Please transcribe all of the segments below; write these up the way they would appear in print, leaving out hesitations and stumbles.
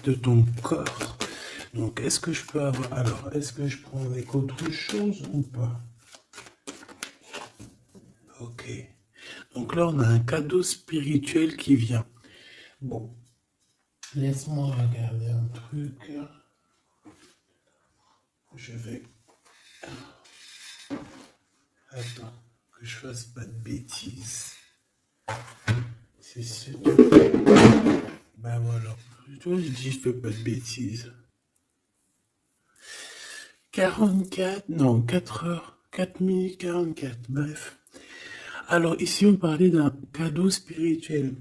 de ton corps. Donc, est-ce que je peux avoir... Alors, est-ce que je prends avec autre chose ou pas? Ok. Donc là, on a un cadeau spirituel qui vient. Bon, laisse-moi regarder un truc. Je vais... Attends, que je fasse pas de bêtises. C'est sûr. Ben voilà. Toi, je dis, je fais pas de bêtises. 44, non, 4 heures, 4 minutes 44, bref. Alors ici, on parlait d'un cadeau spirituel.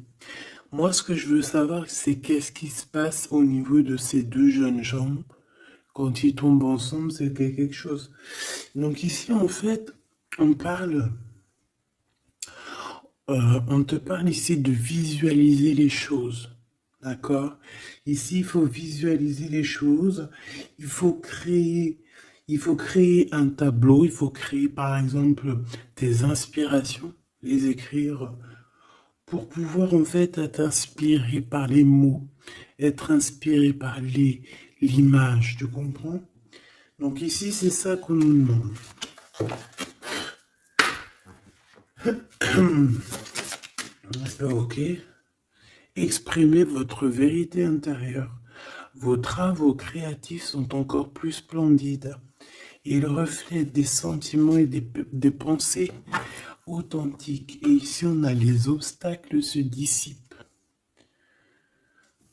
Moi, ce que je veux savoir, c'est qu'est-ce qui se passe au niveau de ces deux jeunes gens. Quand ils tombent ensemble, c'est quelque chose. Donc ici, en fait, on parle, on te parle ici de visualiser les choses. D'accord? Ici, il faut visualiser les choses. Il faut créer, il faut créer un tableau. Il faut créer, par exemple, des inspirations, les écrire pour pouvoir, en fait, être inspiré par les mots, être inspiré par l'image. Tu comprends? Donc ici, c'est ça qu'on nous demande. Ok. Exprimez votre vérité intérieure. Vos travaux créatifs sont encore plus splendides. Ils reflètent des sentiments et des pensées authentiques. Et ici, on a les obstacles se dissipent.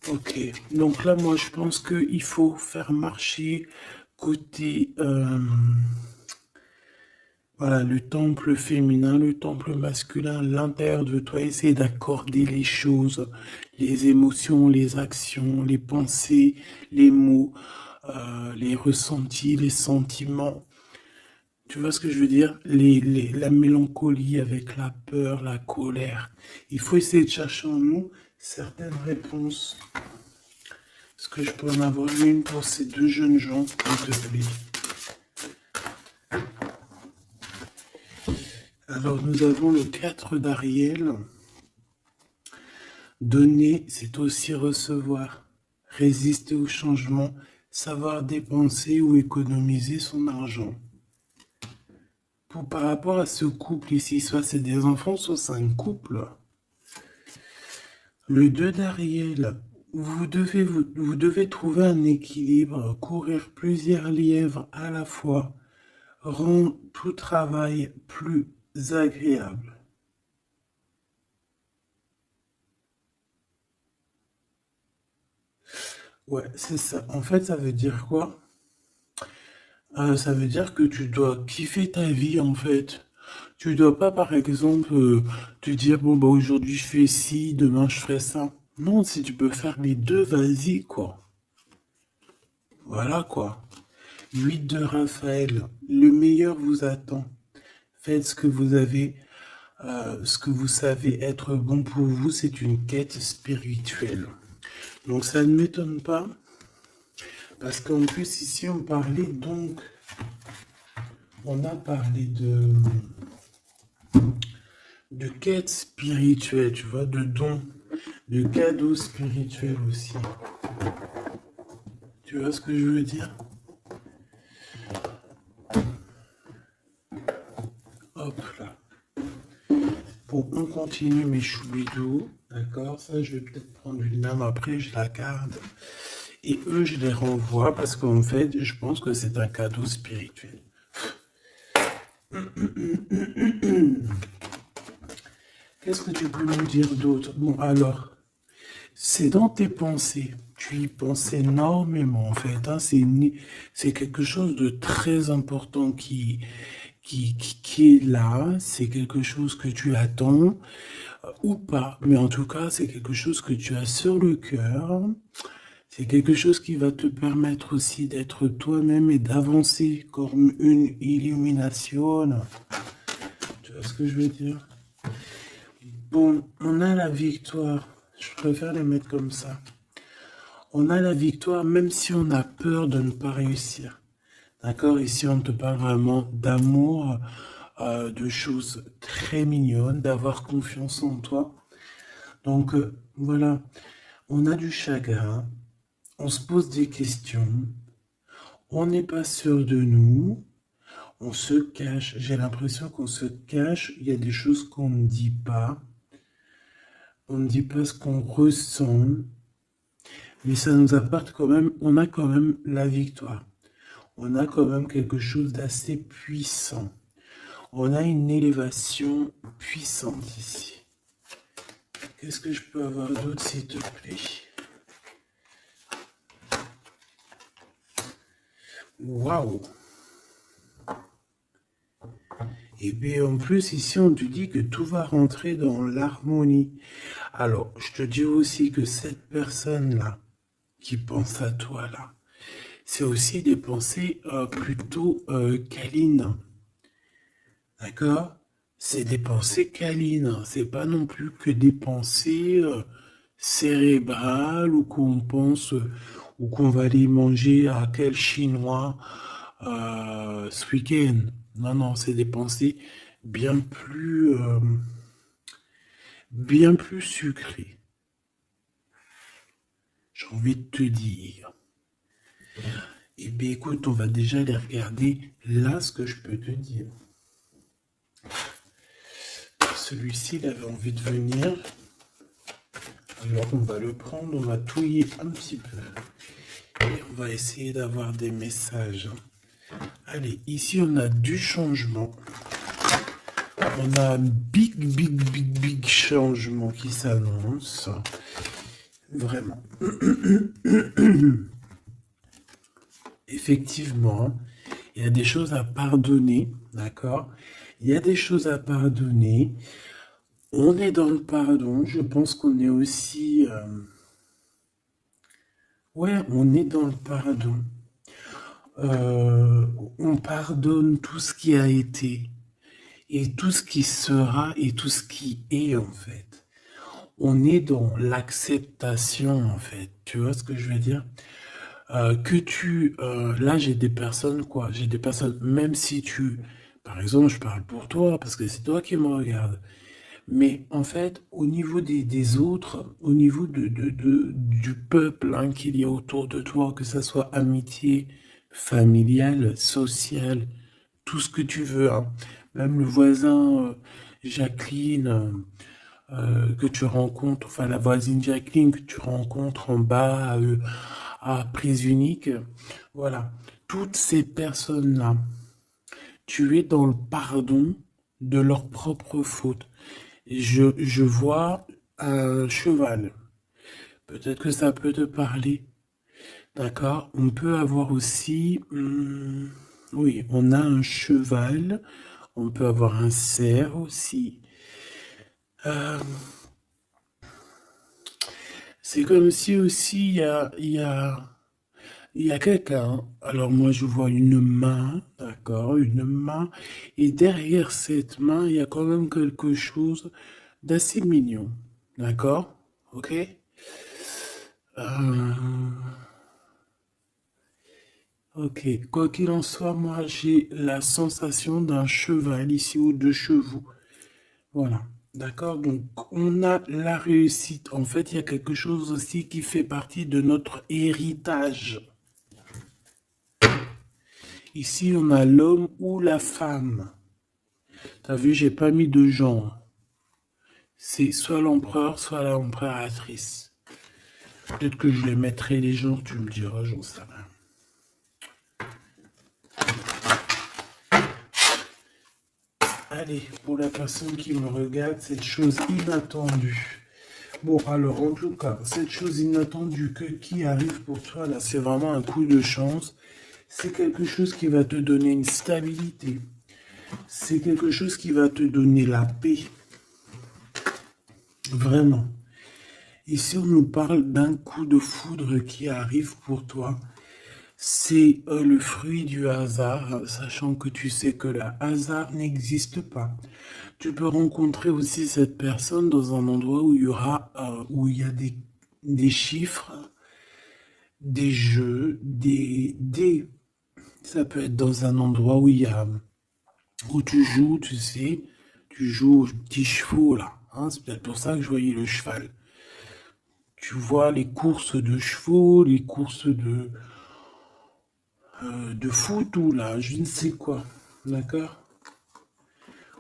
Ok. Donc là, moi, je pense qu'il faut faire marcher côté... voilà, le temple féminin, le temple masculin, l'intérieur de toi, essayer d'accorder les choses, les émotions, les actions, les pensées, les mots, les ressentis, les sentiments. Tu vois ce que je veux dire? La mélancolie avec la peur, la colère. Il faut essayer de chercher en nous certaines réponses. Est-ce que je peux en avoir une pour ces deux jeunes gens, s'il te plaît? Alors, nous avons le 4 d'Ariel. Donner, c'est aussi recevoir. Résister au changement, savoir dépenser ou économiser son argent. Par rapport à ce couple ici, soit c'est des enfants, soit c'est un couple. Le 2 d'Ariel, vous devez trouver un équilibre, courir plusieurs lièvres à la fois, rend tout travail plus agréable. Ouais, c'est ça. En fait, ça veut dire quoi? Ça veut dire que tu dois kiffer ta vie en fait. Tu dois pas par exemple te dire bon bah aujourd'hui je fais ci, demain je fais ça. Non, si tu peux faire les deux, vas-y quoi. Voilà quoi. 8 de Raphaël, le meilleur vous attend. Faites ce que vous avez, ce que vous savez être bon pour vous, c'est une quête spirituelle. Donc ça ne m'étonne pas, parce qu'en plus ici on parlait donc, on a parlé de quête spirituelle, tu vois, de dons, de cadeaux spirituels aussi. Tu vois ce que je veux dire? Hop là. Bon, on continue mes choubidous, d'accord? Ça, je vais peut-être prendre une lame après, je la garde. Et eux, je les renvoie parce qu'en fait, je pense que c'est un cadeau spirituel. Qu'est-ce que tu peux nous dire d'autre? Bon, alors, c'est dans tes pensées. Tu y penses énormément, en fait. Hein. C'est quelque chose de très important qui est là. C'est quelque chose que tu attends ou pas. Mais en tout cas, c'est quelque chose que tu as sur le cœur. C'est quelque chose qui va te permettre aussi d'être toi-même et d'avancer comme une illumination. Tu vois ce que je veux dire? Bon, on a la victoire. Je préfère les mettre comme ça. On a la victoire même si on a peur de ne pas réussir. D'accord? Ici, on te parle vraiment d'amour, de choses très mignonnes, d'avoir confiance en toi. Donc, voilà, on a du chagrin, on se pose des questions, on n'est pas sûr de nous, on se cache. J'ai l'impression qu'on se cache, il y a des choses qu'on ne dit pas, on ne dit pas ce qu'on ressent, mais ça nous apporte quand même, on a quand même la victoire. On a quand même quelque chose d'assez puissant. On a une élévation puissante ici. Qu'est-ce que je peux avoir d'autre, s'il te plaît? Waouh! Et bien en plus, ici, on te dit que tout va rentrer dans l'harmonie. Alors, je te dis aussi que cette personne-là, qui pense à toi, là, c'est aussi des pensées plutôt câlines. D'accord? C'est des pensées câlines. C'est pas non plus que des pensées cérébrales ou qu'on pense ou qu'on va aller manger à quel chinois ce week-end. Non, non, c'est des pensées bien plus, euh, bien plus sucrées. J'ai envie de te dire. Eh bien, écoute, on va déjà les regarder. Là, ce que je peux te dire. Celui-ci, il avait envie de venir. Alors, on va le prendre, on va touiller un petit peu. Et on va essayer d'avoir des messages. Allez, ici, on a du changement. On a un big changement qui s'annonce. Vraiment. Effectivement, il y a des choses à pardonner, d'accord? Il y a des choses à pardonner. On est dans le pardon. Je pense qu'on est aussi... Ouais, on est dans le pardon. On pardonne tout ce qui a été et tout ce qui sera et tout ce qui est en fait. On est dans l'acceptation en fait. Tu vois ce que je veux dire? Là j'ai des personnes quoi, j'ai des personnes, même si par exemple je parle pour toi parce que c'est toi qui me regardes. Mais en fait, au niveau des autres, au niveau du peuple hein, qu'il y a autour de toi, que ça soit amitié, familiale, sociale, tout ce que tu veux, hein. Même le voisin Jacqueline que tu rencontres, enfin la voisine Jacqueline que tu rencontres en bas à prise unique, voilà. Toutes ces personnes-là, tu es dans le pardon de leurs propres fautes. Je vois un cheval. Peut-être que ça peut te parler. D'accord? On peut avoir aussi... oui, on a un cheval. On peut avoir un cerf aussi. Euh, c'est comme si aussi il y a quelqu'un. Alors moi je vois une main, d'accord? Une main. Et derrière cette main, il y a quand même quelque chose d'assez mignon. D'accord? Ok? Euh, ok, quoi qu'il en soit, moi j'ai la sensation d'un cheval ici ou de chevaux. Voilà, d'accord? Donc on a la réussite. En fait, il y a quelque chose aussi qui fait partie de notre héritage. Ici, on a l'homme ou la femme. T'as vu, j'ai pas mis de genre. C'est soit l'empereur, soit l'empereur-actrice. Peut-être que je les mettrai les genres, tu me diras, j'en sais rien. Allez, pour la personne qui me regarde, cette chose inattendue. Bon, alors, en tout cas, cette chose inattendue qui arrive pour toi, là, c'est vraiment un coup de chance. C'est quelque chose qui va te donner une stabilité. C'est quelque chose qui va te donner la paix. Vraiment. Ici, on nous parle d'un coup de foudre qui arrive pour toi. C'est le fruit du hasard, sachant que tu sais que le hasard n'existe pas. Tu peux rencontrer aussi cette personne dans un endroit où où il y a des chiffres, des jeux, ça peut être dans un endroit où tu joues, tu sais, tu joues aux petits chevaux là. Hein, c'est peut-être pour ça que je voyais le cheval. Tu vois les courses de chevaux, les courses de foot ou là, je ne sais quoi. D'accord?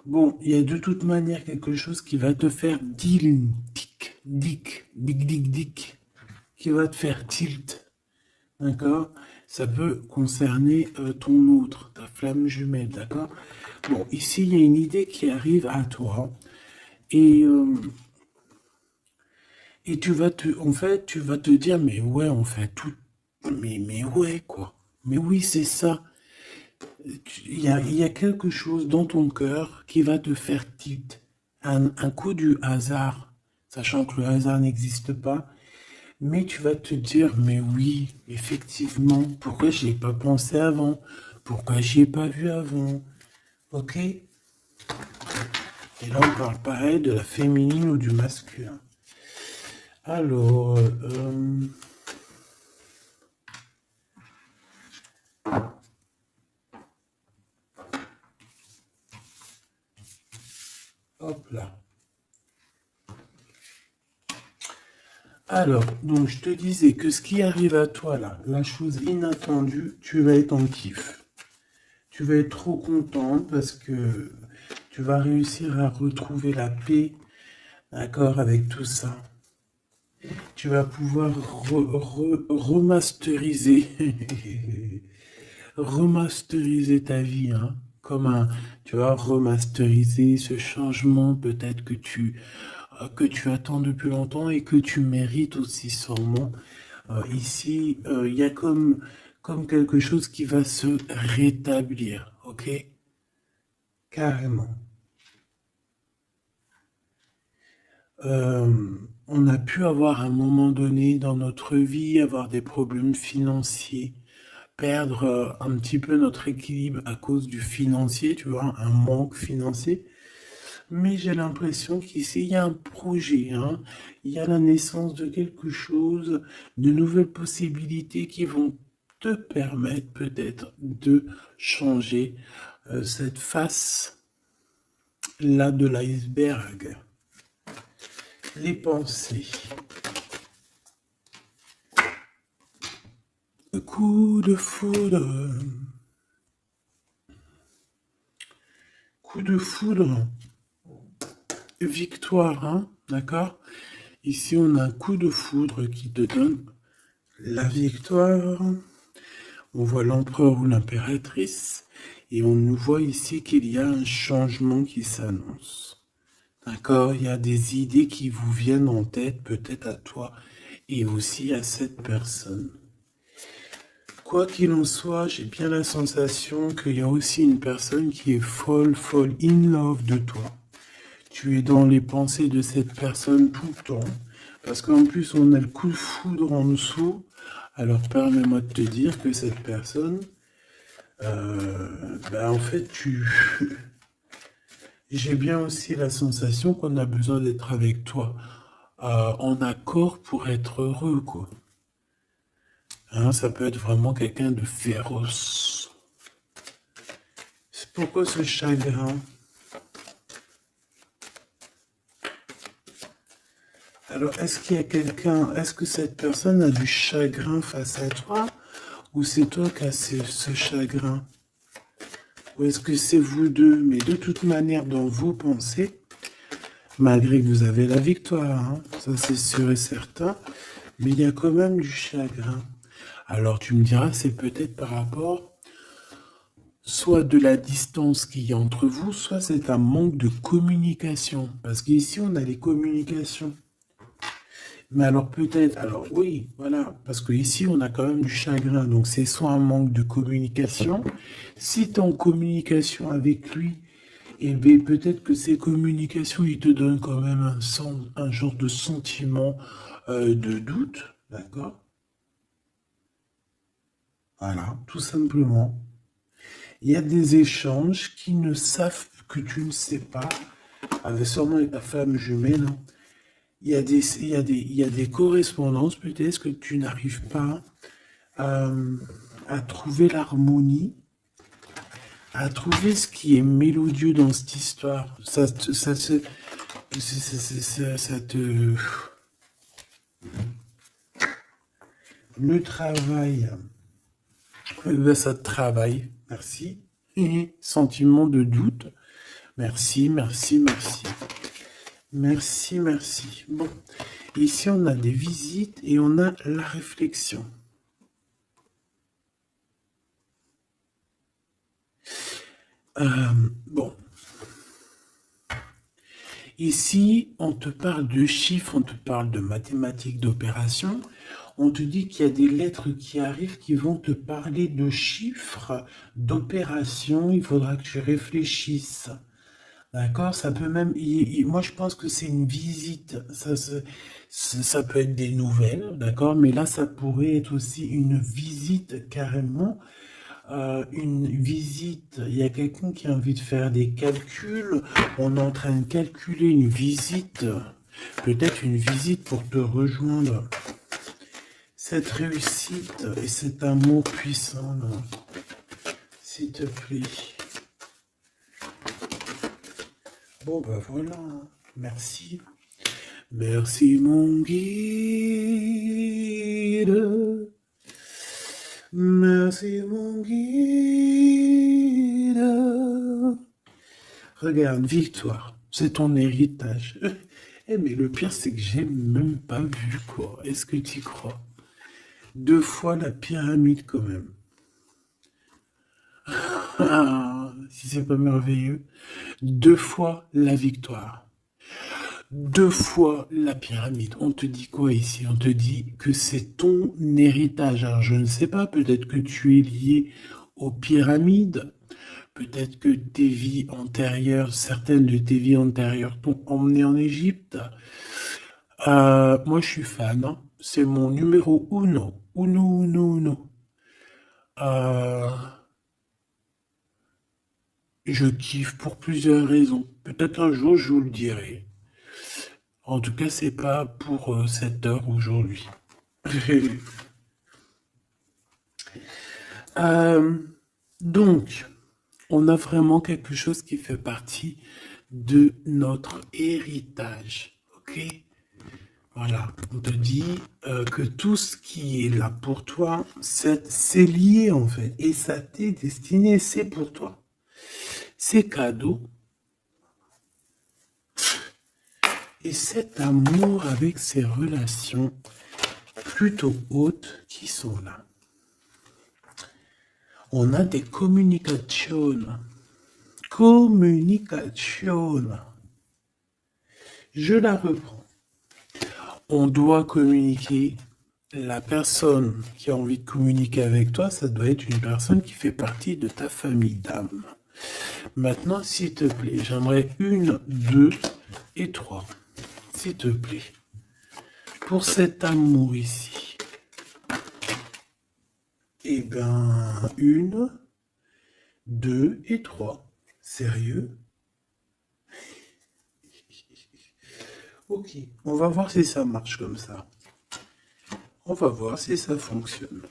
Bon, il y a de toute manière quelque chose qui va te faire dick, qui va te faire tilt. D'accord? Ça peut concerner ton autre, ta flamme jumelle. D'accord? Bon, ici, il y a une idée qui arrive à toi. Et, euh, et en fait, tu vas te dire, mais ouais, on fait tout. Mais ouais, quoi. Mais oui, c'est ça. Il y a quelque chose dans ton cœur qui va te faire tilt. Un coup du hasard, sachant que le hasard n'existe pas, mais tu vas te dire, mais oui, effectivement, pourquoi j'y ai pas pensé avant? Pourquoi j'y ai pas vu avant? Ok? Et là, on parle pareil de la féminine ou du masculin. Alors, hop là. Alors, donc je te disais que ce qui arrive à toi là, la chose inattendue, tu vas être en kiff. Tu vas être trop content parce que tu vas réussir à retrouver la paix, d'accord, avec tout ça. Tu vas pouvoir remasteriser, remasteriser ta vie, hein, comme tu vas remasteriser ce changement peut-être que tu attends depuis longtemps et que tu mérites aussi sûrement. Ici, il y a comme quelque chose qui va se rétablir, ok? Carrément. On a pu avoir à un moment donné dans notre vie, avoir des problèmes financiers, perdre un petit peu notre équilibre à cause du financier, tu vois, un manque financier. Mais j'ai l'impression qu'ici, il y a un projet, hein. Il y a la naissance de quelque chose, de nouvelles possibilités qui vont te permettre peut-être de changer cette face-là de l'iceberg. Les pensées. Coup de foudre. Coup de foudre. Victoire, hein, d'accord? Ici, on a un coup de foudre qui te donne la victoire. On voit l'empereur ou l'impératrice. Et on nous voit ici qu'il y a un changement qui s'annonce. D'accord? Il y a des idées qui vous viennent en tête, peut-être à toi et aussi à cette personne. Quoi qu'il en soit, j'ai bien la sensation qu'il y a aussi une personne qui est folle in love de toi. Tu es dans les pensées de cette personne tout le temps. Parce qu'en plus, on a le coup de foudre en dessous. Alors, permets-moi de te dire que cette personne, en fait, j'ai bien aussi la sensation qu'on a besoin d'être avec toi, en accord pour être heureux, quoi. Hein, ça peut être vraiment quelqu'un de féroce. C'est pourquoi ce chagrin? Alors, est-ce qu'il y a quelqu'un, est-ce que cette personne a du chagrin face à toi, ou c'est toi qui as ce chagrin? Ou est-ce que c'est vous deux? Mais de toute manière, dans vos pensées, malgré que vous avez la victoire, hein, ça c'est sûr et certain, mais il y a quand même du chagrin. Alors tu me diras, c'est peut-être par rapport soit de la distance qu'il y a entre vous, soit c'est un manque de communication. Parce qu'ici, on a les communications. Mais alors peut-être, alors oui, voilà, parce qu'ici, on a quand même du chagrin. Donc c'est soit un manque de communication. Si tu es en communication avec lui, et bien peut-être que ces communications, ils te donnent quand même un genre de sentiment de doute, d'accord? Voilà, tout simplement. Il y a des échanges qui ne savent que tu ne sais pas, avec sûrement avec ta femme jumelle, hein. Il y a des correspondances peut-être que tu n'arrives pas à, à trouver l'harmonie, à trouver ce qui est mélodieux dans cette histoire. Ça te Le travail, ça travaille. Merci. Sentiment de doute. Merci, merci, merci. Merci, merci. Bon, ici on a des visites et on a la réflexion. Bon. Ici, on te parle de chiffres, on te parle de mathématiques, d'opérations. On te dit qu'il y a des lettres qui arrivent qui vont te parler de chiffres, d'opérations. Il faudra que tu réfléchisses. D'accord? Ça peut même... moi, je pense que c'est une visite. Ça peut être des nouvelles, d'accord? Mais là, ça pourrait être aussi une visite carrément. Une visite, il y a quelqu'un qui a envie de faire des calculs, on est en train de calculer une visite, peut-être une visite pour te rejoindre. Cette réussite et cet amour puissant, s'il te plaît. Bon, ben voilà, merci. Merci mon guide. Merci mon guide. Regarde, victoire, c'est ton héritage. Eh mais le pire c'est que j'ai même pas vu quoi. Est-ce que tu y crois? 2 fois la pyramide quand même. Ah, si c'est pas merveilleux. 2 fois la victoire. 2 fois la pyramide. On te dit quoi ici? On te dit que c'est ton héritage. Alors je ne sais pas, peut-être que tu es lié aux pyramides. Peut-être que tes vies antérieures, certaines de tes vies antérieures t'ont emmené en Égypte. Moi je suis fan, hein. C'est mon numéro uno. Uno, uno, uno. Euh, je kiffe pour plusieurs raisons. Peut-être un jour je vous le dirai. En tout cas, c'est pas pour cette heure aujourd'hui. Donc, on a vraiment quelque chose qui fait partie de notre héritage. Ok? Voilà, on te dit que tout ce qui est là pour toi, c'est lié en fait. Et ça t'est destiné, c'est pour toi. C'est cadeau. Et cet amour avec ces relations plutôt hautes qui sont là. On a des communications. Communication. Je la reprends. On doit communiquer. La personne qui a envie de communiquer avec toi, ça doit être une personne qui fait partie de ta famille d'âme. Maintenant, s'il te plaît, j'aimerais 1, 2 et 3. S'il te plaît. Pour cet amour ici. Eh ben, 1, 2 et 3. Sérieux? Ok, on va voir si ça marche comme ça. On va voir si ça fonctionne.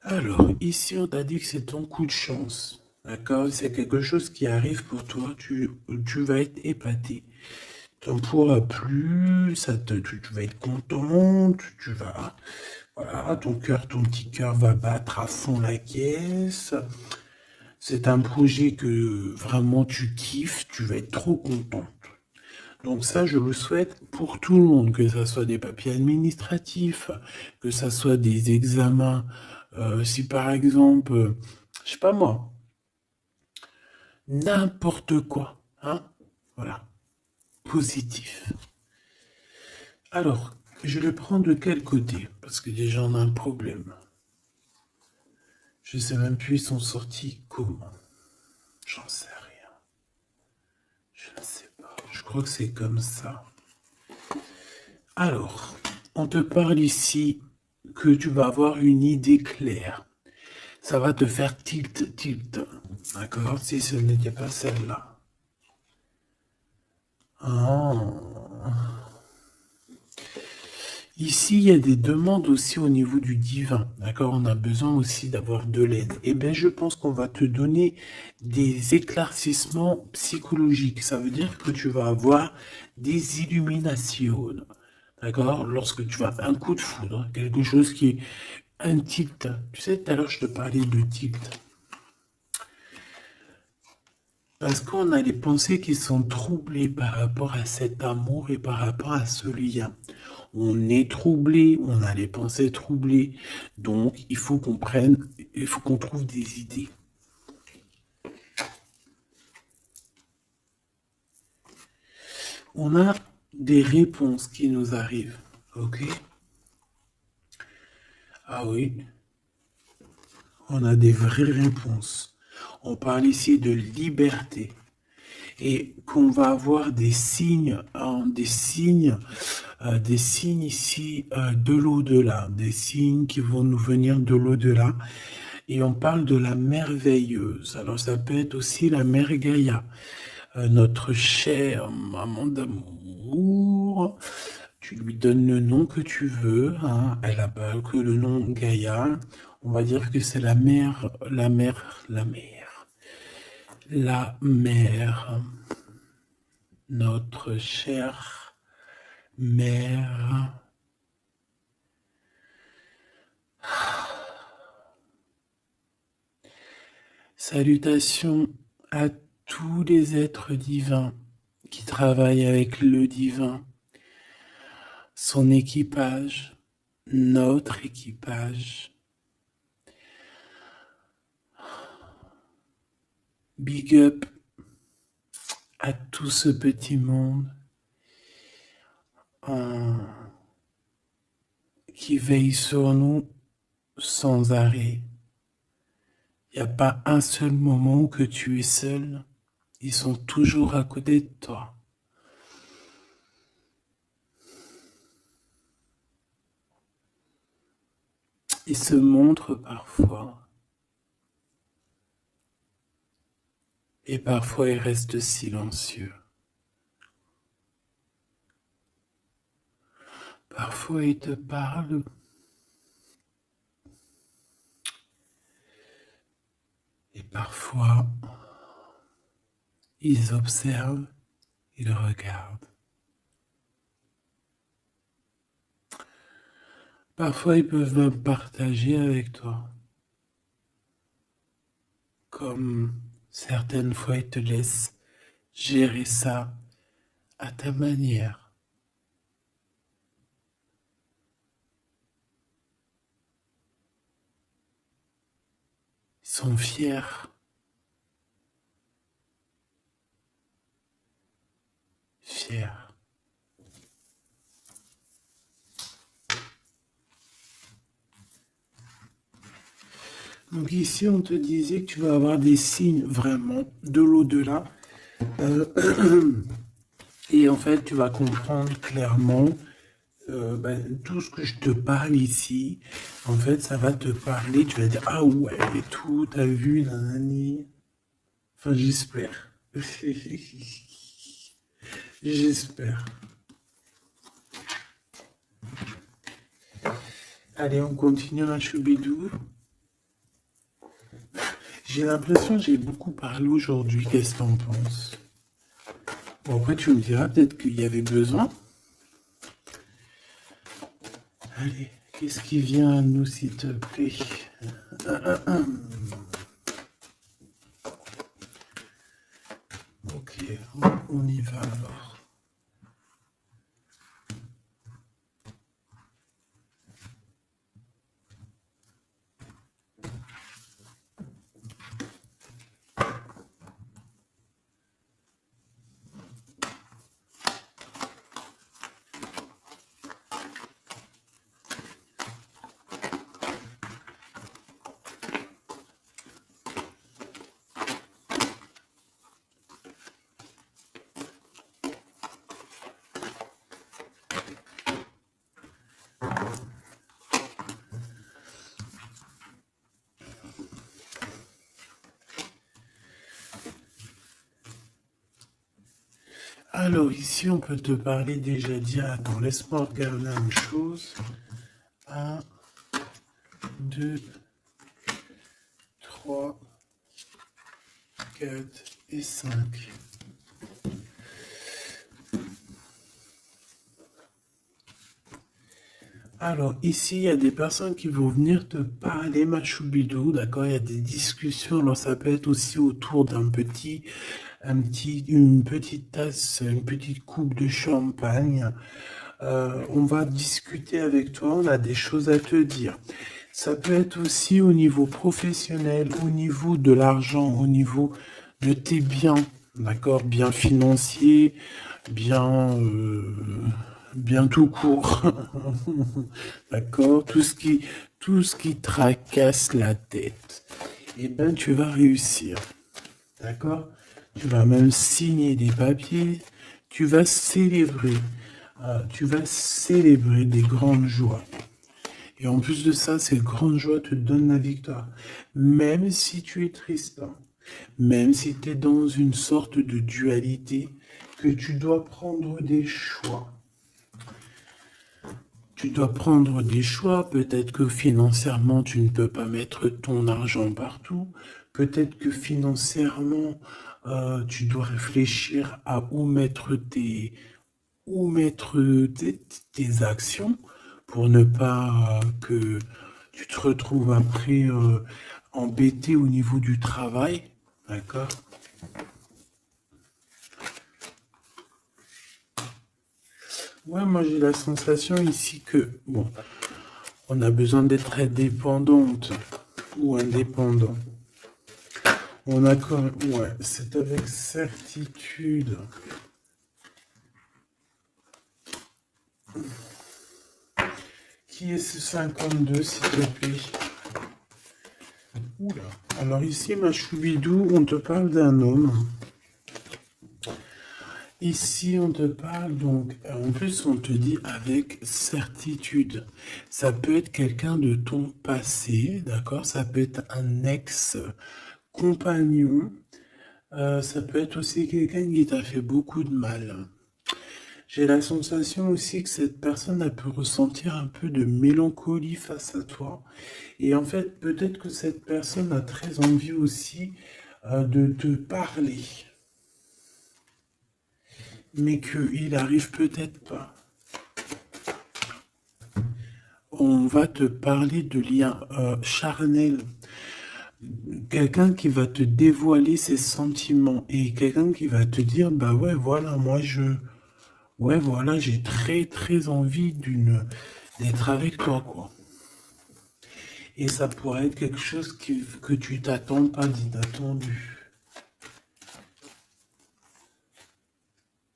Alors, ici, on t'a dit que c'est ton coup de chance. D'accord? C'est quelque chose qui arrive pour toi. Tu vas être épaté. Tu n'en pourras plus. Tu vas être content. Tu vas... Voilà, ton petit cœur va battre à fond la caisse. C'est un projet que vraiment tu kiffes. Tu vas être trop contente. Donc ça, je le souhaite pour tout le monde, que ça soit des papiers administratifs, que ça soit des examens. Si par exemple, je sais pas moi, n'importe quoi, hein, voilà, positif. Alors, je le prends de quel côté? Parce que déjà on a un problème. Je sais même plus ils sont sortis comment. J'en sais rien. Je ne sais pas. Je crois que c'est comme ça. Alors, on te parle ici que tu vas avoir une idée claire. Ça va te faire tilt, tilt. D'accord? Si ce n'était pas celle-là. Ici, il y a des demandes aussi au niveau du divin. D'accord? On a besoin aussi d'avoir de l'aide. Eh bien, je pense qu'on va te donner des éclaircissements psychologiques. Ça veut dire que tu vas avoir des illuminations. D'accord? Lorsque tu as un coup de foudre, quelque chose qui est un tilt. Tu sais, tout à l'heure, je te parlais de tilt. Parce qu'on a les pensées qui sont troublées par rapport à cet amour et par rapport à ce lien. On est troublé, on a les pensées troublées. Donc, il faut qu'on trouve des idées. On a des réponses qui nous arrivent. Ok? Ah oui, on a des vraies réponses. On parle ici de liberté. Et qu'on va avoir des signes, hein, des signes ici de l'au-delà, des signes qui vont nous venir de l'au-delà. Et on parle de la merveilleuse. Alors ça peut être aussi la mère Gaïa, notre chère maman d'amour. Tu lui donnes le nom que tu veux, hein. Elle n'a pas que le nom Gaïa. On va dire que c'est la mère, la mère, notre chère mère. Salutations à tous les êtres divins qui travaillent avec le divin, son équipage, notre équipage. Big up à tout ce petit monde qui veille sur nous sans arrêt. Il n'y a pas un seul moment où que tu es seul. Ils sont toujours à côté de toi. Ils se montrent parfois. Et parfois ils restent silencieux. Parfois ils te parlent. Et parfois ils observent, ils regardent. Parfois ils peuvent même partager avec toi. Comme certaines fois ils te laissent gérer ça à ta manière. Ils sont fiers. Fiers. Donc ici, on te disait que tu vas avoir des signes vraiment de l'au-delà. Euh, et en fait, tu vas comprendre clairement tout ce que je te parle ici. En fait, ça va te parler. Tu vas dire, ah ouais, et tout, t'as vu, nanani. Enfin, j'espère. J'espère. Allez, on continue la choubidou. J'ai l'impression que j'ai beaucoup parlé aujourd'hui. Qu'est-ce que t'en penses? Bon, après, tu me diras peut-être qu'il y avait besoin. Allez, qu'est-ce qui vient à nous, s'il te plaît? Ok, on y va alors. Alors ici, on peut te parler déjà dire, attends, laisse-moi regarder une chose. 1, 2, 3, 4 et 5. Alors, ici, il y a des personnes qui vont venir te parler, ma choubidou, d'accord? Il y a des discussions, alors ça peut être aussi autour une petite tasse, une petite coupe de champagne. On va discuter avec toi, on a des choses à te dire. Ça peut être aussi au niveau professionnel, au niveau de l'argent, au niveau de tes biens, d'accord? Biens financiers, bien, bien tout court, d'accord? Tout ce qui tracasse la tête, eh ben, tu vas réussir, d'accord? Tu vas même signer des papiers, tu vas célébrer des grandes joies. Et en plus de ça, ces grandes joies te donnent la victoire. Même si tu es triste, hein, même si tu es dans une sorte de dualité, que tu dois prendre des choix. Tu dois prendre des choix. Peut-être que financièrement, tu ne peux pas mettre ton argent partout. Peut-être que financièrement, tu dois réfléchir à tes actions pour ne pas que tu te retrouves après embêté au niveau du travail. D'accord? Ouais, moi j'ai la sensation ici que, bon, on a besoin d'être indépendante ou indépendant. On a quand même, ouais, c'est avec certitude. Qui est ce 52, s'il te plaît? Oula. Alors ici, ma choubidou, on te parle d'un homme. Ici, on te parle donc, en plus, on te dit avec certitude. Ça peut être quelqu'un de ton passé, d'accord? Ça peut être un ex-compagnon. Ça peut être aussi quelqu'un qui t'a fait beaucoup de mal. J'ai la sensation aussi que cette personne a pu ressentir un peu de mélancolie face à toi. Et en fait, peut-être que cette personne a très envie aussi de te parler, mais qu'il arrive peut-être pas. On va te parler de liens charnels. Quelqu'un qui va te dévoiler ses sentiments et quelqu'un qui va te dire, bah ouais, voilà, ouais, voilà, j'ai très, très envie d'être avec toi, quoi. Et ça pourrait être quelque chose que tu t'attends pas d'inattendu.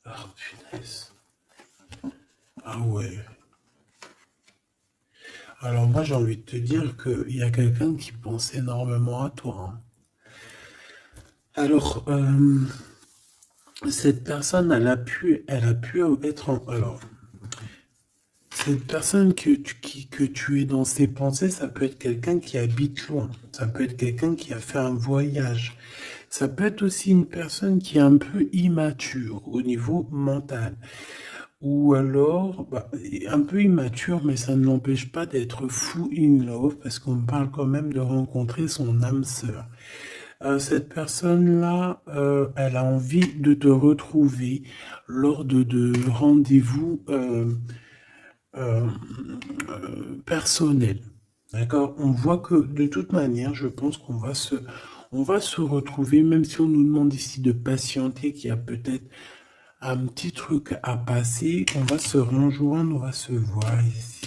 Ah, punaise. Ah ouais. Alors moi, j'ai envie de te dire qu'il y a quelqu'un qui pense énormément à toi, hein. Alors, cette personne, elle a pu être alors, cette personne que tu es dans ses pensées, ça peut être quelqu'un qui habite loin. Ça peut être quelqu'un qui a fait un voyage. Ça peut être aussi une personne qui est un peu immature au niveau mental. Ou alors, bah, un peu immature, mais ça ne l'empêche pas d'être fou in love, parce qu'on parle quand même de rencontrer son âme sœur. Cette personne-là, elle a envie de te retrouver lors de rendez-vous euh, personnels. D'accord? On voit que de toute manière, je pense on va se retrouver, même si on nous demande ici de patienter, qu'il y a peut-être un petit truc à passer, on va se rejoindre, on va se voir ici.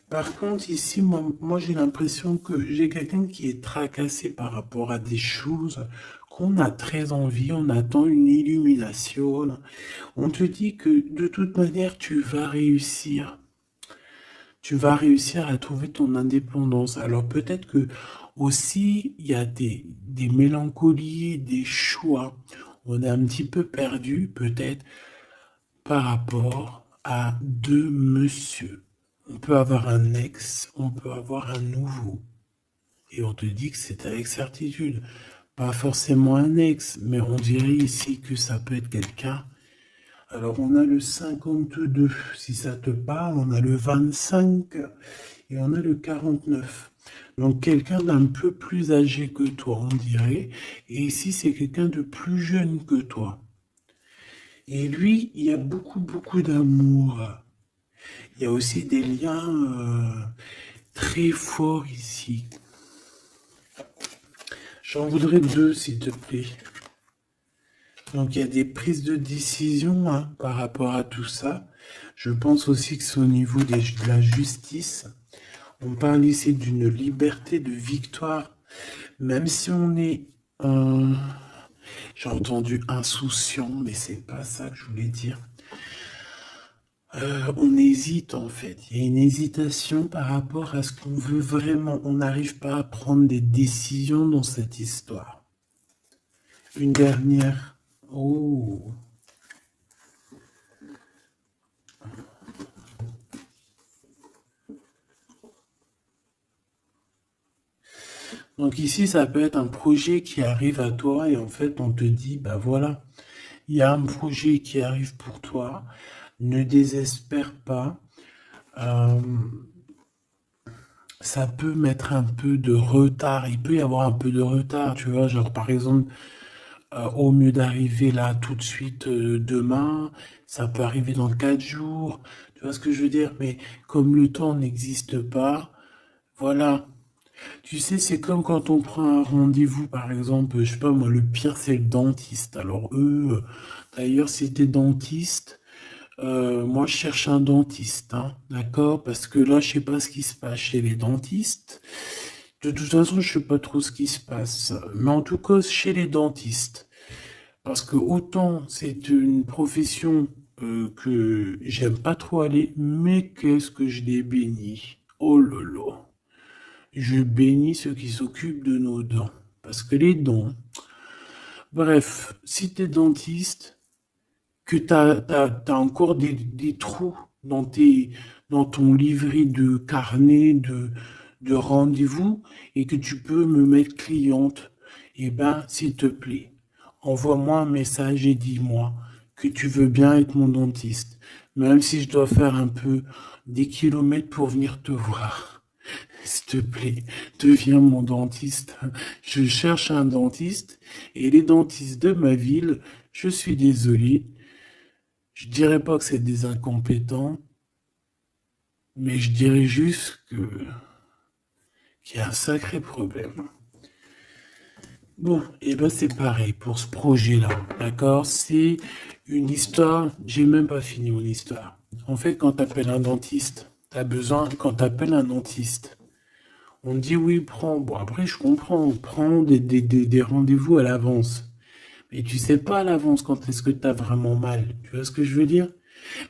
Par contre, ici, moi j'ai l'impression que j'ai quelqu'un qui est tracassé par rapport à des choses qu'on a très envie, on attend une illumination. On te dit que de toute manière, tu vas réussir. Tu vas réussir à trouver ton indépendance. Alors peut-être que aussi, il y a des mélancolies, des choix. On est un petit peu perdu, peut-être, par rapport à deux monsieur. On peut avoir un ex, on peut avoir un nouveau. Et on te dit que c'est avec certitude. Pas forcément un ex, mais on dirait ici que ça peut être quelqu'un. Alors on a le 52, si ça te parle, on a le 25 et on a le 49. Donc quelqu'un d'un peu plus âgé que toi, on dirait. Et ici, c'est quelqu'un de plus jeune que toi. Et lui, il y a beaucoup, beaucoup d'amour. Il y a aussi des liens très forts ici. J'en voudrais deux, s'il te plaît. Donc il y a des prises de décision hein, par rapport à tout ça. Je pense aussi que c'est au niveau de la justice. On parle ici d'une liberté de victoire, même si on est, euh, j'ai entendu insouciant, mais c'est pas ça que je voulais dire. On hésite en fait. Il y a une hésitation par rapport à ce qu'on veut vraiment. On n'arrive pas à prendre des décisions dans cette histoire. Une dernière. Oh. Donc ici, ça peut être un projet qui arrive à toi et en fait, on te dit, bah voilà, il y a un projet qui arrive pour toi. Ne désespère pas. Euh, ça peut mettre un peu de retard. Il peut y avoir un peu de retard, tu vois. Genre, par exemple, au mieux d'arriver là tout de suite demain, ça peut arriver dans 4 jours. Tu vois ce que je veux dire? Mais comme le temps n'existe pas, voilà. Tu sais, c'est comme quand on prend un rendez-vous, par exemple, je sais pas moi, le pire c'est le dentiste. Alors eux, d'ailleurs, si t'es dentiste, moi je cherche un dentiste, hein, d'accord? Parce que là, je sais pas ce qui se passe chez les dentistes. De toute façon, je sais pas trop ce qui se passe. Mais en tout cas, chez les dentistes. Parce que autant c'est une profession que j'aime pas trop aller, mais qu'est-ce que je les bénis. Oh là là. Je bénis ceux qui s'occupent de nos dents. Parce que les dents, bref, si t'es dentiste, que t'as encore des trous dans ton livret de carnet de rendez-vous et que tu peux me mettre cliente, eh ben, s'il te plaît, envoie-moi un message et dis-moi que tu veux bien être mon dentiste, même si je dois faire un peu des kilomètres pour venir te voir. S'il te plaît, deviens mon dentiste. Je cherche un dentiste et les dentistes de ma ville, je suis désolé, je dirais pas que c'est des incompétents, mais je dirais juste qu'il y a un sacré problème. Bon, et ben c'est pareil pour ce projet-là, d'accord? C'est une histoire, j'ai même pas fini mon histoire. En fait, quand t'appelles un dentiste, quand t'appelles un dentiste, on dit oui, prends. Bon, après, je comprends, prends des rendez-vous à l'avance. Mais tu sais pas à l'avance quand est-ce que t'as vraiment mal. Tu vois ce que je veux dire?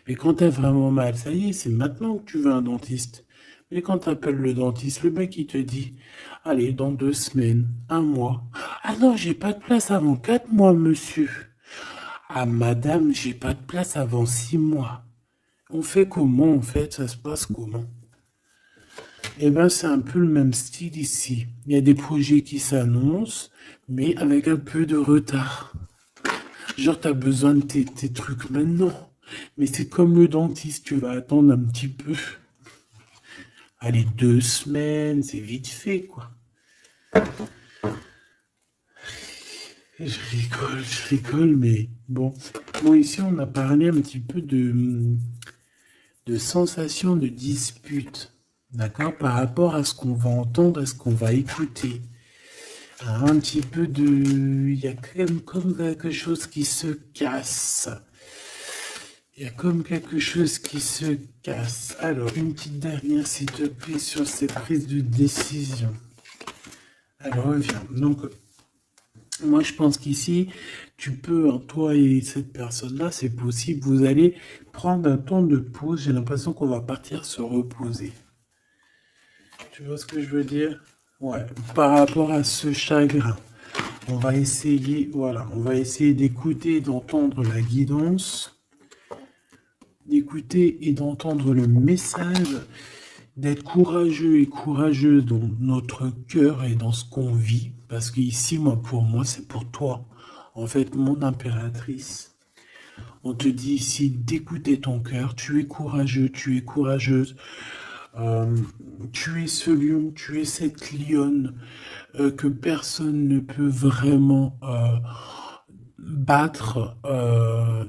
Mais quand t'as vraiment mal, ça y est, c'est maintenant que tu veux un dentiste. Mais quand t'appelles le dentiste, le mec il te dit, allez, dans 2 semaines, un mois. Ah non, j'ai pas de place avant 4 mois, monsieur. Ah madame, j'ai pas de place avant 6 mois. On fait comment en fait? Ça se passe comment? Eh ben, c'est un peu le même style ici. Il y a des projets qui s'annoncent, mais avec un peu de retard. Genre, t'as besoin de tes trucs maintenant. Mais c'est comme le dentiste, tu vas attendre un petit peu. Allez, 2 semaines, c'est vite fait, quoi. Je rigole, mais bon. Bon, ici, on a parlé un petit peu de sensation de dispute. D'accord? Par rapport à ce qu'on va entendre, à ce qu'on va écouter. Un petit peu de... Il y a comme quelque chose qui se casse. Il y a comme quelque chose qui se casse. Alors, une petite dernière, s'il te plaît, sur ces prises de décision. Alors, reviens. Donc, moi, je pense qu'ici, tu peux, hein, toi et cette personne-là, c'est possible, vous allez prendre un temps de pause. J'ai l'impression qu'on va partir se reposer. Tu vois ce que je veux dire? Ouais, par rapport à ce chagrin. On va essayer, voilà, on va essayer d'écouter et d'entendre la guidance, d'écouter et d'entendre le message, d'être courageux et courageuse dans notre cœur et dans ce qu'on vit. Parce qu'ici, moi, pour moi, c'est pour toi. En fait, mon impératrice, on te dit ici d'écouter ton cœur. Tu es courageux, tu es courageuse. Euh, tu es ce lion, tu es cette lionne que personne ne peut vraiment battre,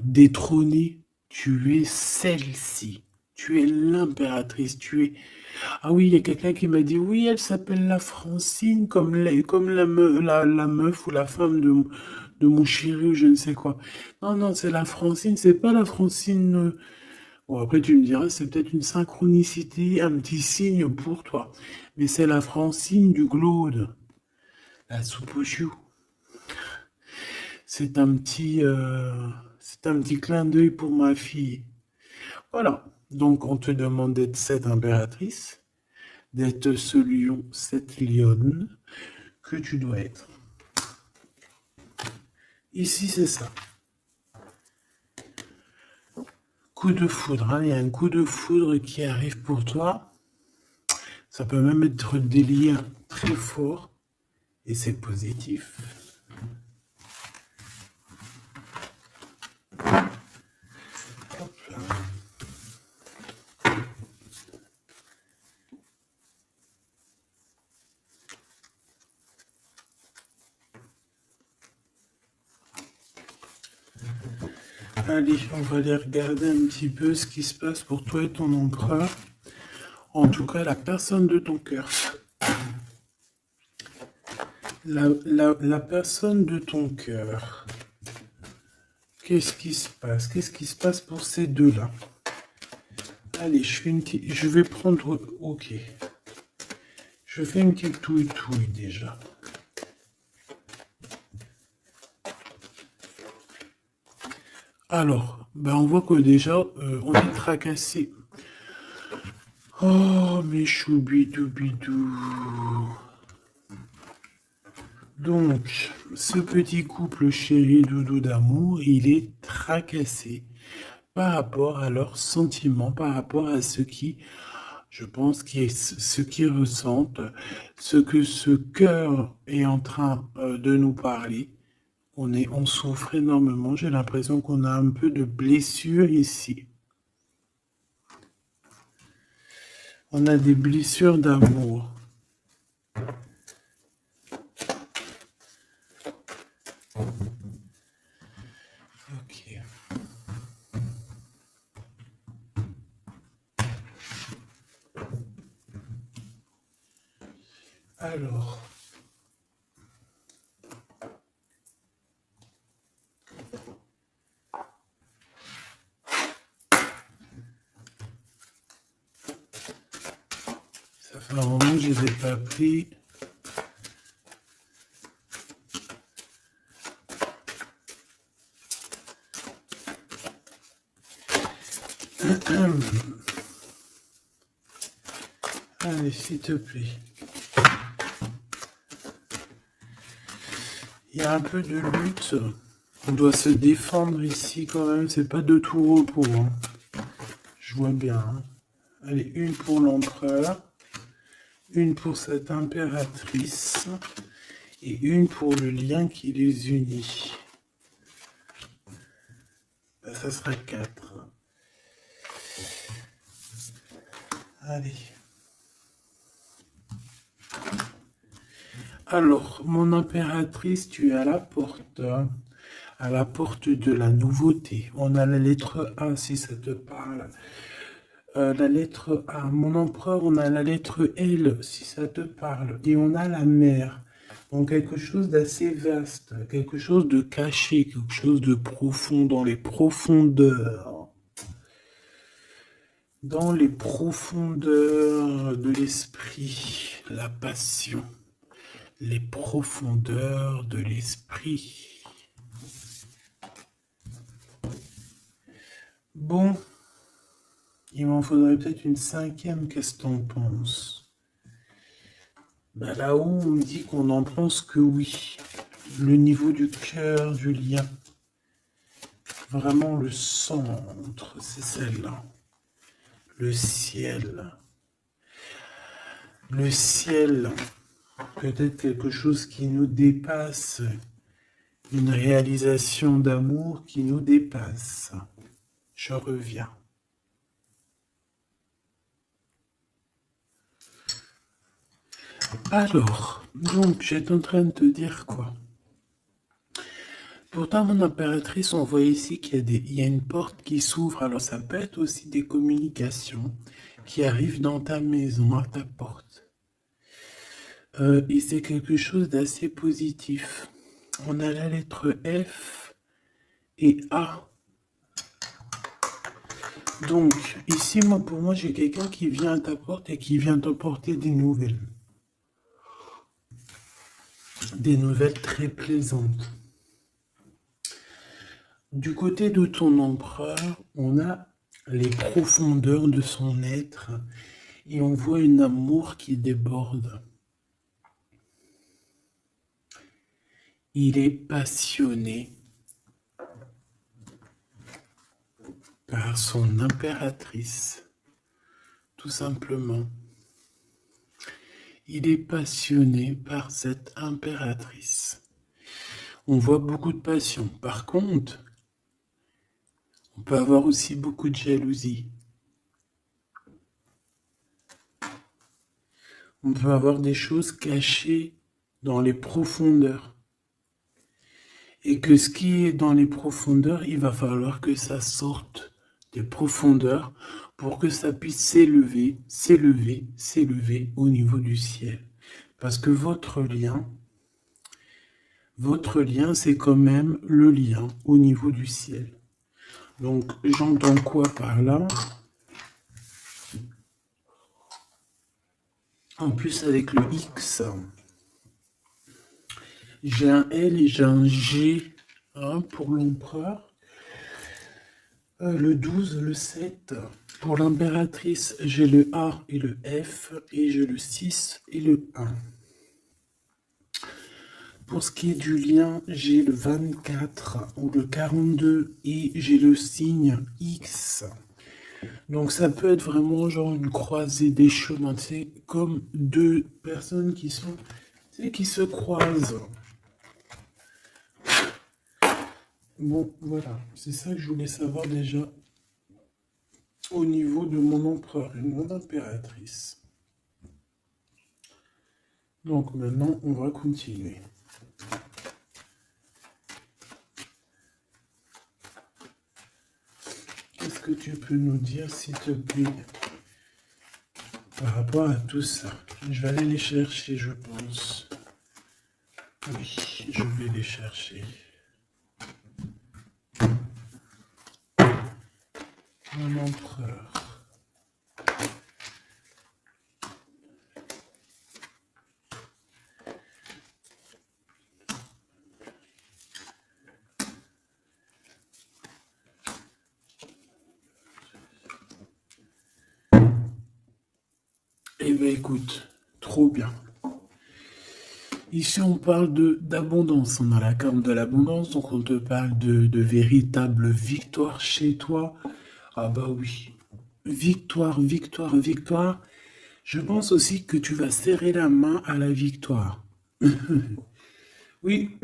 détrôner. Tu es celle-ci. Tu es l'impératrice, tu es... Ah oui, il y a quelqu'un qui m'a dit, oui, elle s'appelle la Francine, comme la meuf ou la femme de mon chéri ou je ne sais quoi. Non, non, c'est la Francine, c'est pas la Francine... Bon, après, tu me diras, c'est peut-être une synchronicité, un petit signe pour toi. Mais c'est la Francine du Glaude, la soupe aux choux. C'est un petit clin d'œil pour ma fille. Voilà. Donc, on te demande d'être cette impératrice, d'être ce lion, cette lionne que tu dois être. Ici, c'est ça. Coup de foudre, hein. Il y a un coup de foudre qui arrive pour toi. Ça peut même être des liens très forts et c'est positif. Hop là. Allez, on va aller regarder un petit peu ce qui se passe pour toi et ton empereur. En tout cas, la personne de ton cœur. La personne de ton cœur. Qu'est-ce qui se passe? Qu'est-ce qui se passe pour ces deux-là? Allez, je vais prendre... Ok. Je fais une petite touille déjà. Alors, ben on voit que déjà, on est tracassé. Oh, mes choubidou-bidou. Donc, ce petit couple chéri doudou d'amour, il est tracassé par rapport à leurs sentiments, par rapport à ce qui, je pense, ce qu'ils ressentent, ce que ce cœur est en train de nous parler. On souffre énormément. J'ai l'impression qu'on a un peu de blessure ici. On a des blessures d'amour. Ok. Alors. Ça fait un moment que je les ai pas pris. Allez, s'il te plaît. Il y a un peu de lutte. On doit se défendre ici quand même. C'est pas de tout repos. Hein. Je vois bien. Hein. Allez, une pour l'empereur. Une pour cette impératrice. Et une pour le lien qui les unit. Ben, ça sera 4. Allez. Alors, mon impératrice, tu es à la porte de la nouveauté. On a la lettre A, si ça te parle. La lettre A. Mon empereur, on a la lettre L, si ça te parle. Et on a la mer. Donc, quelque chose d'assez vaste, quelque chose de caché, quelque chose de profond, dans les profondeurs. Dans les profondeurs de l'esprit, la passion. Les profondeurs de l'esprit. Bon, il m'en faudrait peut-être une 5e, qu'est-ce que t'en penses? Bah là-haut, on me dit qu'on en pense que oui. Le niveau du cœur, du lien. Vraiment le centre, c'est celle-là. Le ciel. Le ciel. Peut-être quelque chose qui nous dépasse. Une réalisation d'amour qui nous dépasse. Je reviens. Alors, donc, j'étais en train de te dire quoi? Pourtant, mon impératrice, on voit ici qu'il y a il y a une porte qui s'ouvre. Alors, ça peut être aussi des communications qui arrivent dans ta maison, à ta porte. Et c'est quelque chose d'assez positif. On a la lettre F et A. Donc, ici, pour moi, j'ai quelqu'un qui vient à ta porte et qui vient t'apporter des nouvelles. Des nouvelles très plaisantes. Du côté de ton empereur, on a les profondeurs de son être et on voit un amour qui déborde. Il est passionné par son impératrice, tout simplement. Il est passionné par cette impératrice. On voit beaucoup de passion. Par contre, on peut avoir aussi beaucoup de jalousie. On peut avoir des choses cachées dans les profondeurs. Et que ce qui est dans les profondeurs, il va falloir que ça sorte des profondeurs pour que ça puisse s'élever, s'élever, s'élever au niveau du ciel. Parce que votre lien, c'est quand même le lien au niveau du ciel. Donc, j'entends quoi par là? En plus, avec le X, j'ai un L et j'ai un G pour l'empereur. Le 12, le 7. Pour l'impératrice, j'ai le A et le F. Et j'ai le 6 et le 1. Pour ce qui est du lien, j'ai le 24 ou le 42 et j'ai le signe X. Donc ça peut être vraiment genre une croisée des chemins, c'est comme deux personnes qui se croisent. Bon, voilà, c'est ça que je voulais savoir déjà au niveau de mon empereur et de mon impératrice. Donc maintenant, on va continuer. Qu'est-ce que tu peux nous dire, s'il te plaît, par rapport à tout ça? Je vais aller les chercher, je pense. Oui, je vais les chercher. Mon empereur. Eh bien, écoute, trop bien. Ici, on parle d'abondance. On a la carte de l'abondance, donc on te parle de véritable victoire chez toi. Ah bah oui. Victoire, victoire, victoire. Je pense aussi que tu vas serrer la main à la victoire. Oui.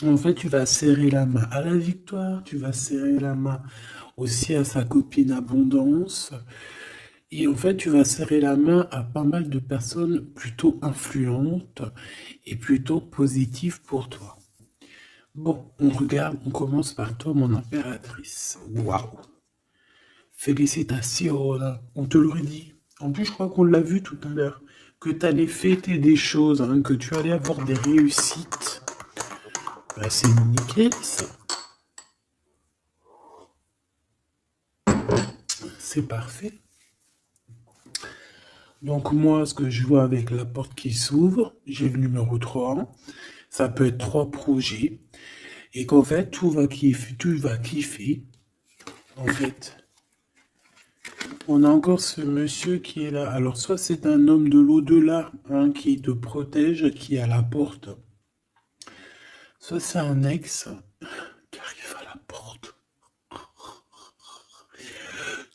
En fait, tu vas serrer la main à la victoire, tu vas serrer la main aussi à sa copine abondance. Et en fait, tu vas serrer la main à pas mal de personnes plutôt influentes et plutôt positives pour toi. Bon, on regarde, on commence par toi, mon impératrice. Waouh! Félicitations, on te l'aurait dit. En plus, je crois qu'on l'a vu tout à l'heure, que tu allais fêter des choses, que tu allais avoir des réussites. Bah, c'est nickel, ça. C'est parfait. Donc moi, ce que je vois avec la porte qui s'ouvre, j'ai le numéro 3. Ça peut être 3 projets. Et qu'en fait, tu vas kiffer. En fait, on a encore ce monsieur qui est là. Alors, soit c'est un homme de l'au-delà qui te protège, qui est à la porte. Soit c'est un ex qui arrive à la porte.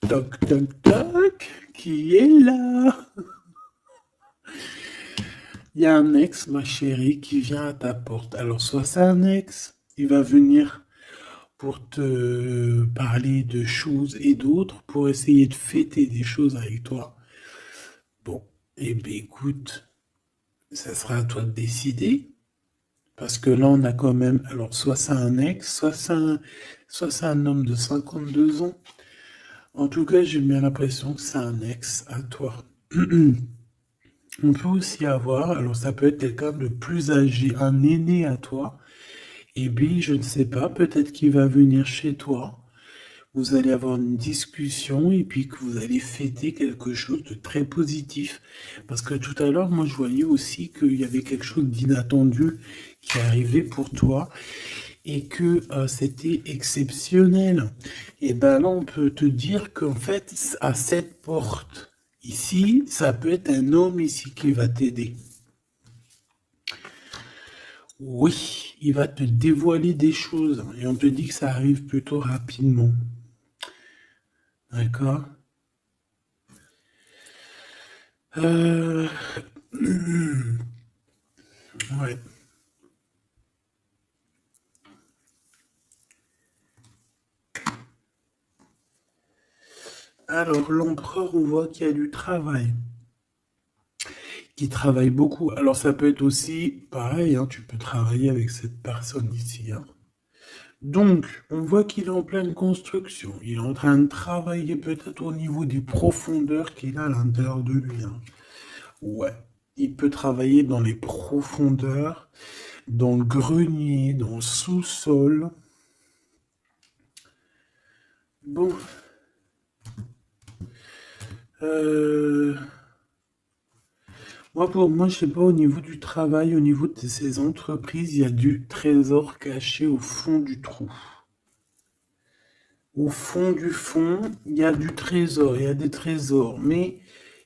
Toc, toc, toc, qui est là? Il y a un ex, ma chérie, qui vient à ta porte. Alors, soit c'est un ex, il va venir pour te parler de choses et d'autres, pour essayer de fêter des choses avec toi. Bon, eh bien écoute, ça sera à toi de décider. Parce que là, on a quand même, alors, soit c'est un ex, soit c'est un homme de 52 ans. En tout cas, j'ai bien l'impression que c'est un ex à toi. On peut aussi avoir, alors ça peut être quelqu'un de plus âgé, un aîné à toi. Et puis, je ne sais pas, peut-être qu'il va venir chez toi. Vous allez avoir une discussion et puis que vous allez fêter quelque chose de très positif. Parce que tout à l'heure, moi, je voyais aussi qu'il y avait quelque chose d'inattendu qui arrivait pour toi et que c'était exceptionnel. Et ben là, on peut te dire qu'en fait, à cette porte ici, ça peut être un homme ici qui va t'aider. Oui, il va te dévoiler des choses et on te dit que ça arrive plutôt rapidement. D'accord? Euh... Ouais. Alors, l'empereur, on voit qu'il y a du travail, qui travaille beaucoup. Alors, ça peut être aussi pareil, hein, tu peux travailler avec cette personne ici, hein. Donc, on voit qu'il est en pleine construction. Il est en train de travailler peut-être au niveau des profondeurs qu'il a à l'intérieur de lui, hein. Ouais. Il peut travailler dans les profondeurs, dans le grenier, dans le sous-sol. Bon. Euh... Moi, pour moi, je sais pas, au niveau du travail, au niveau de ces entreprises, il y a du trésor caché au fond du trou. Au fond du fond, il y a du trésor, il y a des trésors, mais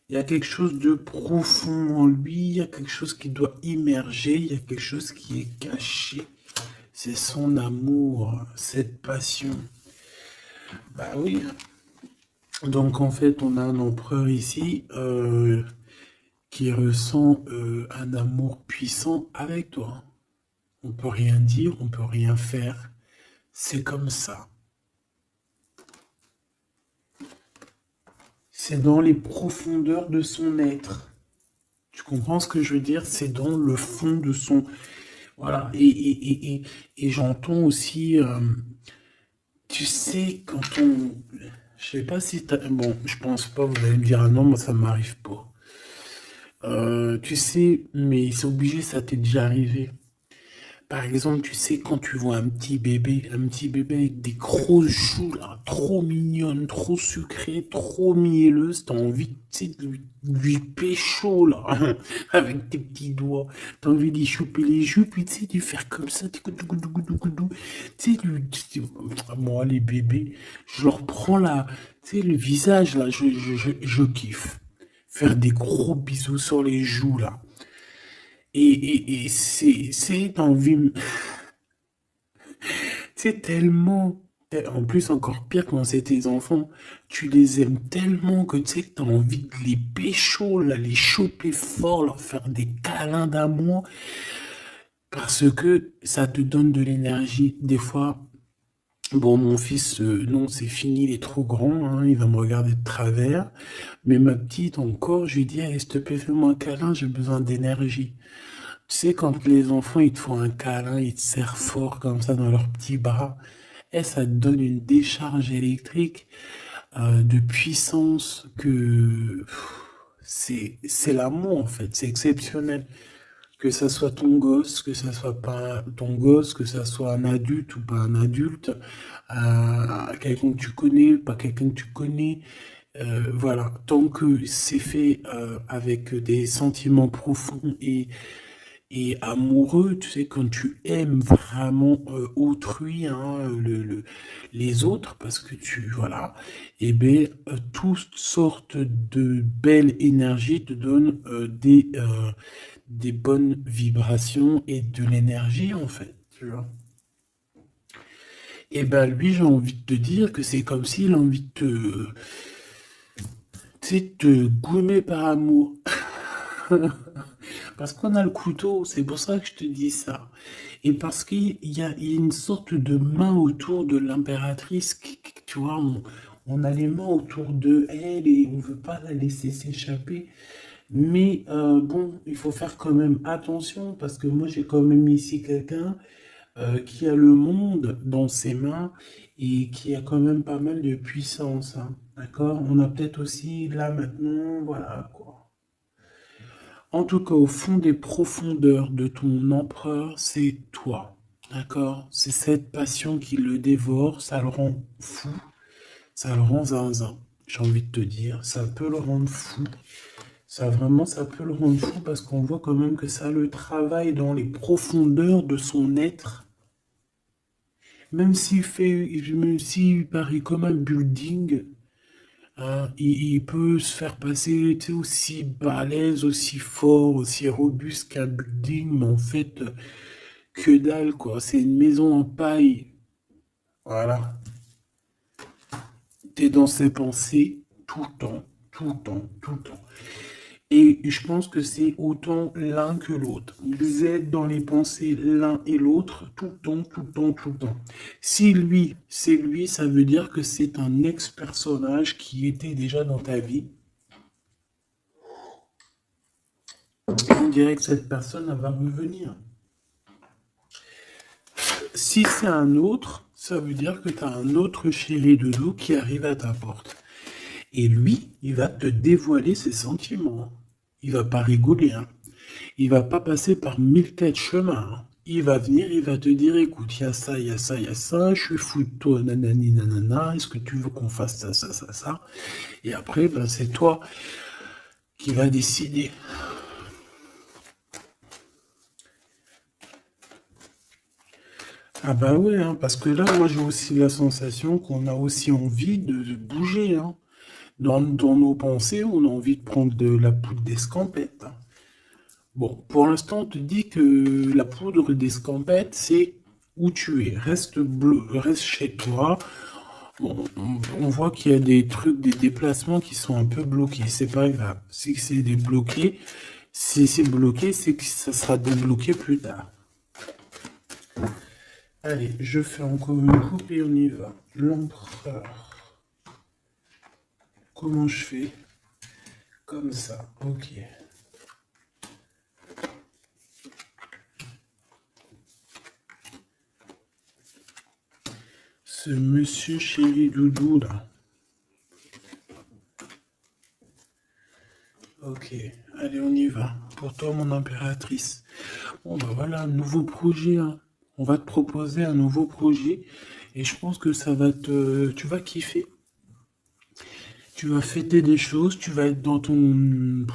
il y a quelque chose de profond en lui, il y a quelque chose qui doit immerger, il y a quelque chose qui est caché. C'est son amour, cette passion. Bah oui. Donc en fait, on a un empereur ici qui ressent un amour puissant avec toi. On peut rien dire, on peut rien faire. C'est comme ça. C'est dans les profondeurs de son être. Tu comprends ce que je veux dire? C'est dans le fond de son... Voilà. Et j'entends aussi... tu sais, quand on... Je sais pas si t'as... Bon, je pense pas, vous allez me dire, ah non, moi ça m'arrive pas. Tu sais, mais c'est obligé, ça t'est déjà arrivé. Par exemple, tu sais, quand tu vois un petit bébé avec des grosses joues, là, trop mignonnes, trop sucrées, trop mielleuses, t'as envie, tu sais, de lui pécho, là, avec tes petits doigts. T'as envie d'y choper les joues, puis tu sais, de lui faire comme ça, tu sais, moi, les bébés, je leur prends la, tu sais, le visage, là, je kiffe. Faire des gros bisous sur les joues, là. Et c'est envie. C'est tellement, en plus encore pire quand c'est tes enfants, tu les aimes tellement que tu sais que t'as envie de les pécho, là, les choper fort, leur faire des câlins d'amour, parce que ça te donne de l'énergie. Des fois, bon, mon fils, non, c'est fini, il est trop grand, hein, il va me regarder de travers, mais ma petite encore, je lui dis, allez, s'il te plaît, fais-moi un câlin, j'ai besoin d'énergie. Tu sais, quand les enfants, ils te font un câlin, ils te serrent fort comme ça dans leurs petits bras, et ça te donne une décharge électrique de puissance que c'est l'amour en fait, c'est exceptionnel. Que ça soit ton gosse, que ça soit pas ton gosse, que ça soit un adulte ou pas un adulte, quelqu'un que tu connais, pas quelqu'un que tu connais, voilà, tant que c'est fait avec des sentiments profonds et amoureux, tu sais, quand tu aimes vraiment autrui, hein, les autres, parce que tu, voilà, et bien, toutes sortes de belles énergies te donnent des bonnes vibrations et de l'énergie, en fait, tu vois. Et ben lui, j'ai envie de te dire que c'est comme s'il a envie de te, tu sais, te goumer par amour. Parce qu'on a le couteau, c'est pour ça que je te dis ça. Et parce qu'il y a une sorte de main autour de l'impératrice, tu vois, on a les mains autour de elle et on veut pas la laisser s'échapper. Mais bon, il faut faire quand même attention parce que moi j'ai quand même ici quelqu'un qui a le monde dans ses mains et qui a quand même pas mal de puissance, hein. D'accord? On a peut-être aussi là maintenant, voilà quoi. En tout cas, au fond des profondeurs de ton empereur, c'est toi. D'accord? C'est cette passion qui le dévore, ça le rend fou, ça le rend zinzin. J'ai envie de te dire, ça peut le rendre fou. Ça vraiment, ça peut le rendre fou parce qu'on voit quand même que ça le travaille dans les profondeurs de son être. Même s'il paraît comme un building, hein, il peut se faire passer, tu sais, aussi balèze, aussi fort, aussi robuste qu'un building, mais en fait, que dalle, quoi. C'est une maison en paille. Voilà. T'es dans ses pensées tout le temps, tout le temps, tout le temps. Et je pense que c'est autant l'un que l'autre. Vous êtes dans les pensées l'un et l'autre tout le temps, tout le temps, tout le temps. Si lui, c'est lui, ça veut dire que c'est un ex-personnage qui était déjà dans ta vie. On dirait que cette personne, elle va revenir. Si c'est un autre, ça veut dire que tu as un autre chéri de dos qui arrive à ta porte. Et lui, il va te dévoiler ses sentiments. Il va pas rigoler, hein. Il va pas passer par 1000 chemins, hein. Il va venir, il va te dire, écoute, il y a ça, il y a ça, il y a ça, je suis fou de toi, nanani, nanana, est-ce que tu veux qu'on fasse ça, ça, ça, ça? Et après, ben, c'est toi qui vas décider. Ah bah ouais, hein, parce que là, moi, j'ai aussi la sensation qu'on a aussi envie de bouger, hein. Dans nos pensées, on a envie de prendre de la poudre d'escampette, hein. Bon, pour l'instant, on te dit que la poudre d'escampette, c'est où tu es. Reste chez toi. Bon, on voit qu'il y a des trucs, des déplacements qui sont un peu bloqués. C'est pas grave. Si c'est débloqué, si c'est bloqué, c'est que ça sera débloqué plus tard. Allez, je fais encore une coupe et on y va. L'empereur. Comment je fais? Comme ça. Ok. Ce monsieur chéri doudou là. Ok, allez, on y va. Pour toi, mon impératrice. Bon, bah voilà, un nouveau projet, hein. On va te proposer un nouveau projet et je pense que ça va tu vas kiffer. Tu vas fêter des choses, tu vas être dans ton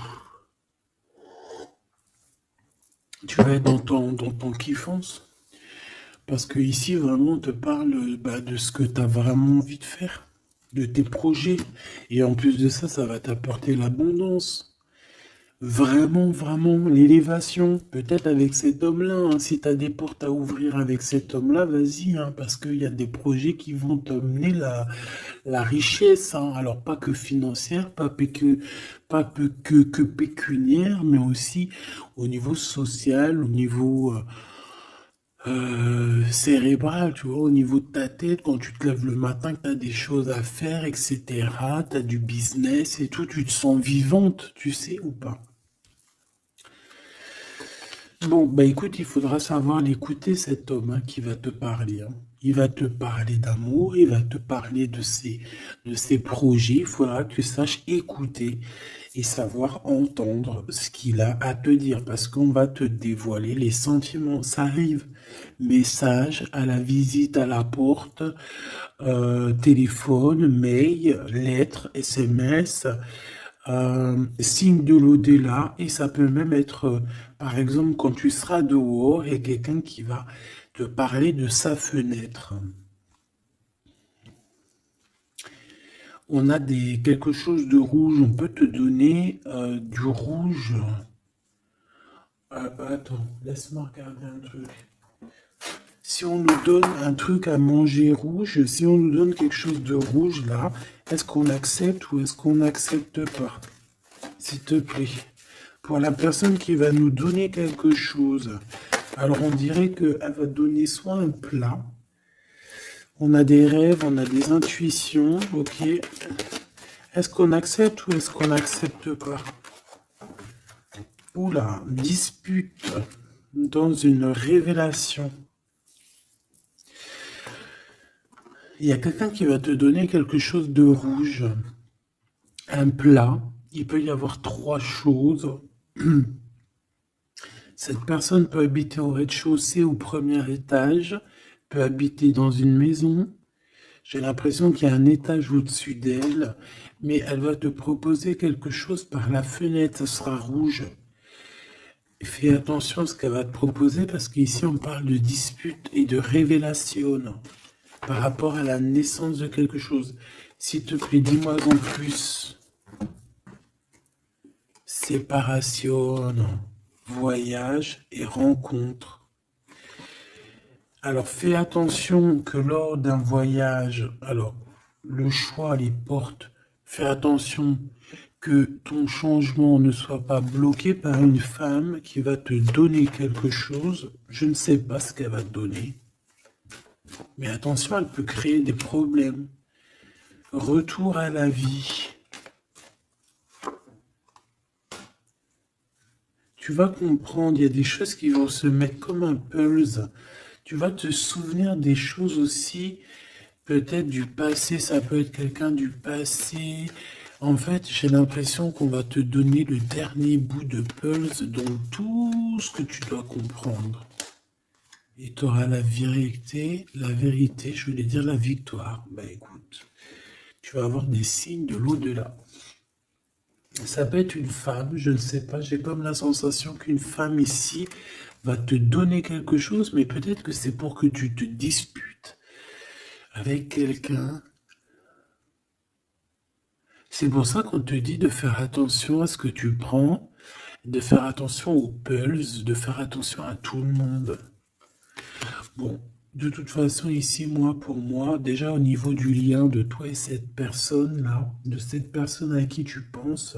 kiffance. Parce que ici, vraiment, on te parle bah, de ce que tu as vraiment envie de faire, de tes projets. Et en plus de ça, ça va t'apporter l'abondance. Vraiment, vraiment, l'élévation, peut-être avec cet homme-là, hein. Si tu as des portes à ouvrir avec cet homme-là, vas-y, hein, parce qu'il y a des projets qui vont t'amener la richesse, hein. Alors, pas que financière, pas que pécuniaire, mais aussi au niveau social, au niveau cérébral, tu vois, au niveau de ta tête, quand tu te lèves le matin, que tu as des choses à faire, etc., tu as du business et tout, tu te sens vivante, tu sais ou pas? Bon, bah écoute, il faudra savoir l'écouter, cet homme hein, qui va te parler, hein. Il va te parler d'amour, il va te parler de ses projets. Il faudra que tu saches écouter et savoir entendre ce qu'il a à te dire parce qu'on va te dévoiler les sentiments. Ça arrive. Message à la visite à la porte, téléphone, mail, lettres, SMS, signe de l'au-delà, et ça peut même être, par exemple, quand tu seras dehors, il y a quelqu'un qui va te parler de sa fenêtre. On a quelque chose de rouge, on peut te donner du rouge. Attends, laisse-moi regarder un truc. Si on nous donne un truc à manger rouge, si on nous donne quelque chose de rouge là, est-ce qu'on accepte ou est-ce qu'on n'accepte pas? S'il te plaît. Pour la personne qui va nous donner quelque chose, alors on dirait qu'elle va donner soit un plat, on a des rêves, on a des intuitions, ok. Est-ce qu'on accepte ou est-ce qu'on n'accepte pas? Oula, dispute dans une révélation. Il y a quelqu'un qui va te donner quelque chose de rouge, un plat. Il peut y avoir trois choses. Cette personne peut habiter au rez-de-chaussée ou au premier étage, peut habiter dans une maison. J'ai l'impression qu'il y a un étage au-dessus d'elle, mais elle va te proposer quelque chose par la fenêtre, ça sera rouge. Fais attention à ce qu'elle va te proposer parce qu'ici on parle de dispute et de révélation par rapport à la naissance de quelque chose. S'il te plaît, dis-moi en plus. Séparation, voyage et rencontre. Alors fais attention que lors d'un voyage, alors le choix les porte, fais attention que ton changement ne soit pas bloqué par une femme qui va te donner quelque chose. Je ne sais pas ce qu'elle va te donner. Mais attention, elle peut créer des problèmes. Retour à la vie. Tu vas comprendre, il y a des choses qui vont se mettre comme un puzzle. Tu vas te souvenir des choses aussi, peut-être du passé, ça peut être quelqu'un du passé. En fait, j'ai l'impression qu'on va te donner le dernier bout de puzzle dans tout ce que tu dois comprendre. Et tu auras la vérité, je voulais dire la victoire. Bah écoute, tu vas avoir des signes de l'au-delà. Ça peut être une femme, je ne sais pas, j'ai comme la sensation qu'une femme ici va te donner quelque chose, mais peut-être que c'est pour que tu te disputes avec quelqu'un. C'est pour ça qu'on te dit de faire attention à ce que tu prends, de faire attention aux pulses, de faire attention à tout le monde. Bon, de toute façon, ici, pour moi, déjà au niveau du lien de toi et cette personne-là, de cette personne à qui tu penses,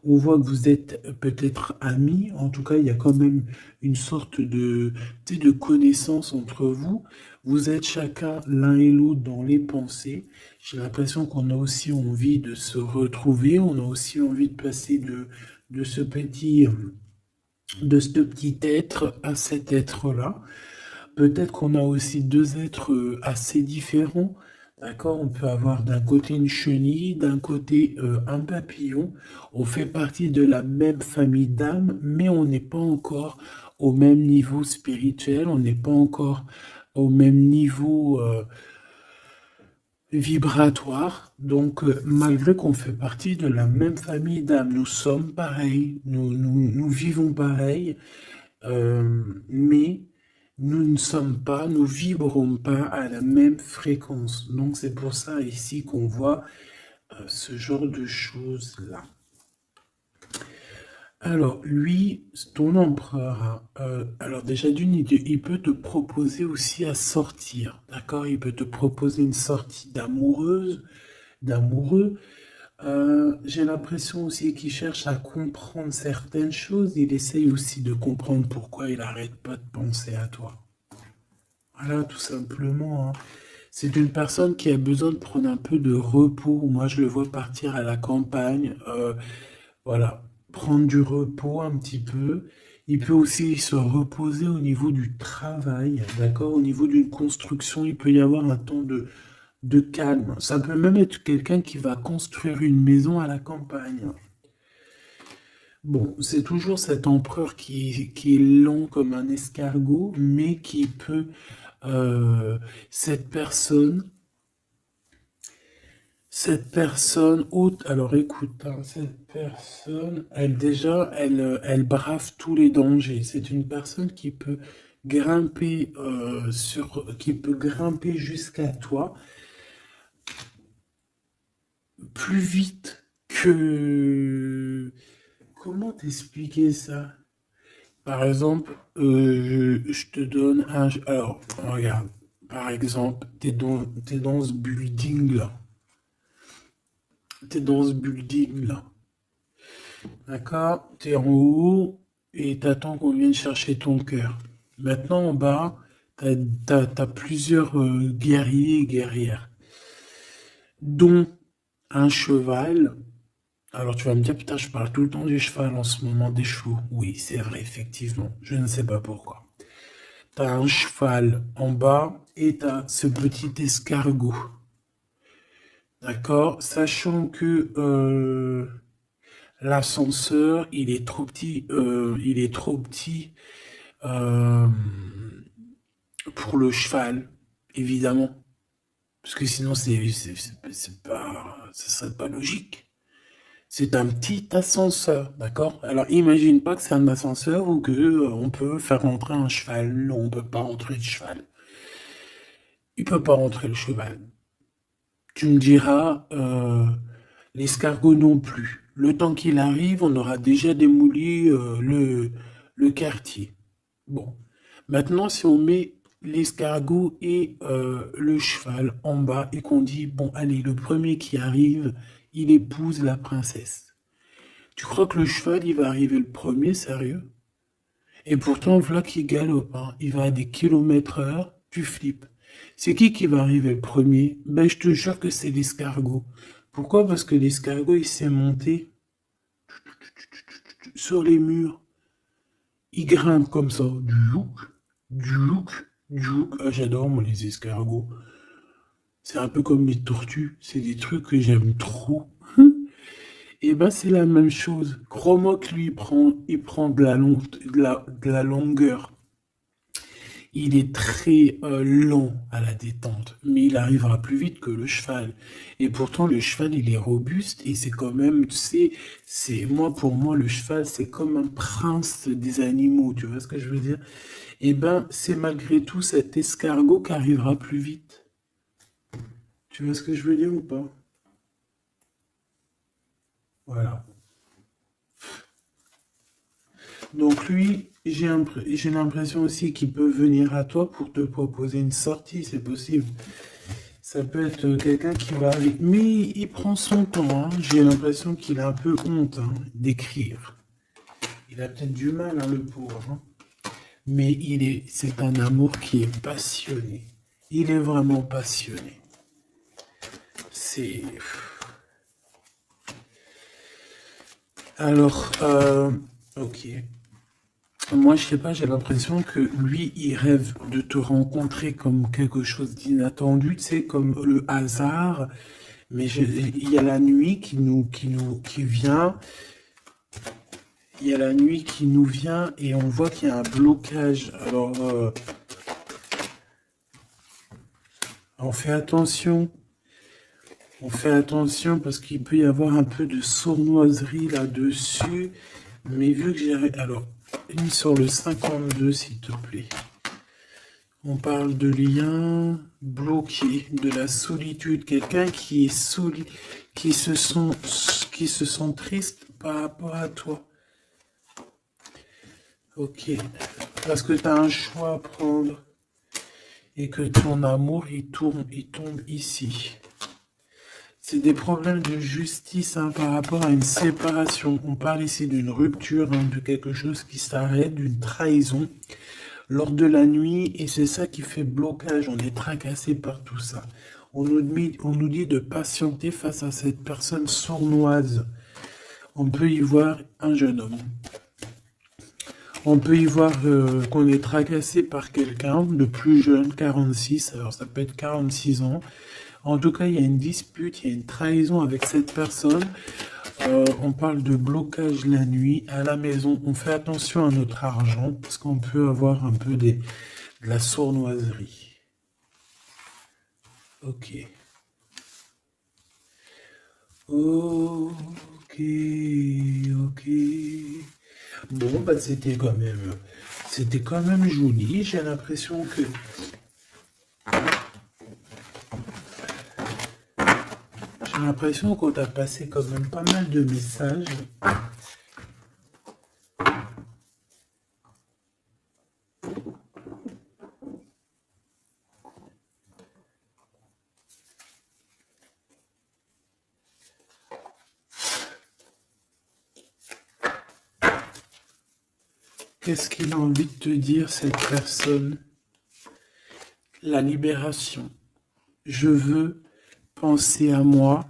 on voit que vous êtes peut-être amis. En tout cas, il y a quand même une sorte de connaissance entre vous. Vous êtes chacun l'un et l'autre dans les pensées. J'ai l'impression qu'on a aussi envie de se retrouver. On a aussi envie de passer de ce petit être à cet être-là. Peut-être qu'on a aussi deux êtres assez différents. D'accord, on peut avoir d'un côté une chenille, d'un côté un papillon. On fait partie de la même famille d'âmes, mais on n'est pas encore au même niveau spirituel, on n'est pas encore au même niveau vibratoire. Donc, malgré qu'on fait partie de la même famille d'âmes, nous sommes pareils, nous vivons pareil, mais nous ne sommes pas, nous vibrons pas à la même fréquence. Donc c'est pour ça ici qu'on voit ce genre de choses-là. Alors lui, ton empereur, alors déjà d'une idée, il peut te proposer aussi à sortir, d'accord? Il peut te proposer une sortie d'amoureux. J'ai l'impression aussi qu'il cherche à comprendre certaines choses. Il essaye aussi de comprendre pourquoi il n'arrête pas de penser à toi. Voilà, tout simplement, hein. C'est une personne qui a besoin de prendre un peu de repos. Moi, je le vois partir à la campagne. Voilà, prendre du repos un petit peu. Il peut aussi se reposer au niveau du travail, d'accord? Au niveau d'une construction, il peut y avoir un temps de calme. Ça peut même être quelqu'un qui va construire une maison à la campagne. Bon, c'est toujours cet empereur qui est lent comme un escargot, mais qui peut, cette personne haute, alors écoute, hein, cette personne, elle brave tous les dangers. C'est une personne qui peut grimper qui peut grimper jusqu'à toi plus vite que... Comment t'expliquer ça? Par exemple, je te donne un... Alors, regarde, par exemple, t'es dans ce building-là. T'es dans ce building-là. D'accord? T'es en haut et t'attends qu'on vienne chercher ton cœur. Maintenant, en bas, t'as plusieurs guerriers et guerrières, dont un cheval Alors tu vas me dire, putain, je parle tout le temps du cheval en ce moment, des chevaux. Oui, c'est vrai, effectivement. Je ne sais pas pourquoi. T'as un cheval en bas et t'as ce petit escargot. D'accord? Sachant que l'ascenseur, il est trop petit euh, pour le cheval, évidemment. Parce que sinon, c'est pas, ce serait pas logique. C'est un petit ascenseur, d'accord? Alors, imagine pas que c'est un ascenseur ou que on peut faire rentrer un cheval. Non, on peut pas rentrer le cheval. Il peut pas rentrer le cheval. Tu me diras, l'escargot non plus. Le temps qu'il arrive, on aura déjà démoli le quartier. Bon. Maintenant, si on met l'escargot et le cheval en bas et qu'on dit, bon, allez, le premier qui arrive, il épouse la princesse. Tu crois que le cheval, il va arriver le premier, sérieux? Et pourtant, voilà qu'il galope, hein. Il va à des kilomètres heure, tu flippes. C'est qui va arriver le premier? Ben, je te jure que c'est l'escargot. Pourquoi? Parce que l'escargot, il s'est monté sur les murs. Il grimpe comme ça. Du look, du look. Ah, j'adore, moi, les escargots. C'est un peu comme les tortues. C'est des trucs que j'aime trop. Et ben, c'est la même chose. Cromoc, lui, il prend de la longueur. Il est très lent à la détente, mais il arrivera plus vite que le cheval. Et pourtant, le cheval, il est robuste et c'est quand même, tu sais, moi, pour moi, le cheval, c'est comme un prince des animaux, tu vois ce que je veux dire? Et ben, c'est malgré tout cet escargot qui arrivera plus vite. Tu vois ce que je veux dire ou pas? Voilà. Donc lui, j'ai l'impression aussi qu'il peut venir à toi pour te proposer une sortie, c'est possible. Ça peut être quelqu'un qui va avec... Mais il prend son temps, hein. J'ai l'impression qu'il a un peu honte hein, d'écrire. Il a peut-être du mal, hein, le pauvre. Hein. Mais c'est un amour qui est passionné. Il est vraiment passionné. C'est... Alors, ok. Moi, je sais pas, j'ai l'impression que lui, il rêve de te rencontrer comme quelque chose d'inattendu, tu sais, comme le hasard. Mais il y a la nuit qui vient. Il y a la nuit qui nous vient et on voit qu'il y a un blocage. Alors, on fait attention. On fait attention parce qu'il peut y avoir un peu de sournoiserie là-dessus. Mais vu que j'ai... Alors, une sur le 52, s'il te plaît. On parle de lien bloqué, de la solitude. Quelqu'un qui est qui se sent triste par rapport à toi. Ok. Parce que tu as un choix à prendre et que ton amour, il tombe ici. C'est des problèmes de justice hein, par rapport à une séparation. On parle ici d'une rupture, hein, de quelque chose qui s'arrête, d'une trahison lors de la nuit. Et c'est ça qui fait blocage. On est tracassé par tout ça. On nous dit de patienter face à cette personne sournoise. On peut y voir un jeune homme. On peut y voir qu'on est tracassé par quelqu'un de plus jeune, 46, alors ça peut être 46 ans. En tout cas, il y a une dispute, il y a une trahison avec cette personne. On parle de blocage la nuit à la maison. On fait attention à notre argent parce qu'on peut avoir un peu de la sournoiserie. Ok. Ok, ok. Bon, bah c'était quand même joli. J'ai l'impression que J'ai l'impression qu'on t'a passé quand même pas mal de messages. Qu'est-ce qu'il a envie de te dire, cette personne? La libération. Je veux penser à moi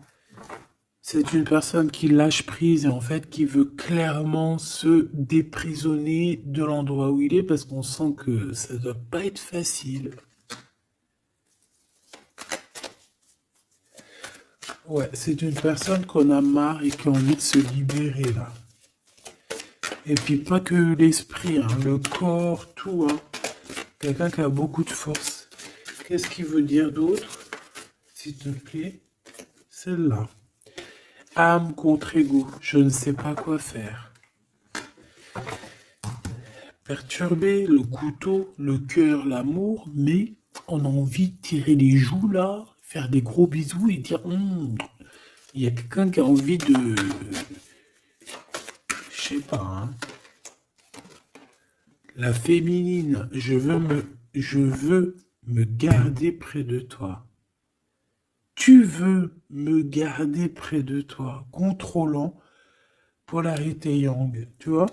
C'est une personne qui lâche prise et en fait qui veut clairement se déprisonner de l'endroit où il est parce qu'on sent que ça doit pas être facile. Ouais, c'est une personne qu'on a marre et qui a envie de se libérer là. Et puis pas que l'esprit, hein, le corps, tout, hein. Quelqu'un qui a beaucoup de force. Qu'est-ce qu'il veut dire d'autre, s'il te plaît? Celle-là. Âme contre ego, je ne sais pas quoi faire. Perturbé, le couteau, le cœur, l'amour, mais on a envie de tirer les joues là, faire des gros bisous et dire il y a quelqu'un qui a envie de. Je sais pas, hein. La féminine, je veux me garder près de toi. Tu veux me garder près de toi, contrôlant, polarité yang, tu vois?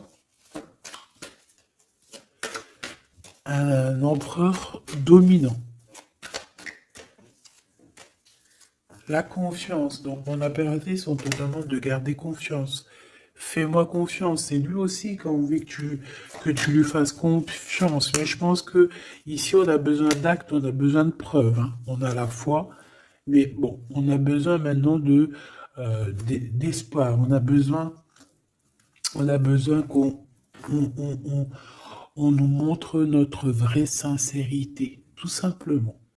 Un empereur dominant. La confiance. Donc, mon impératrice, on te demande de garder confiance. Fais-moi confiance. C'est lui aussi qui a envie que tu lui fasses confiance. Mais je pense que ici, on a besoin d'actes, on a besoin de preuves, hein. On a la foi, mais bon, on a besoin maintenant d'espoir. On a besoin on nous montre notre vraie sincérité, tout simplement.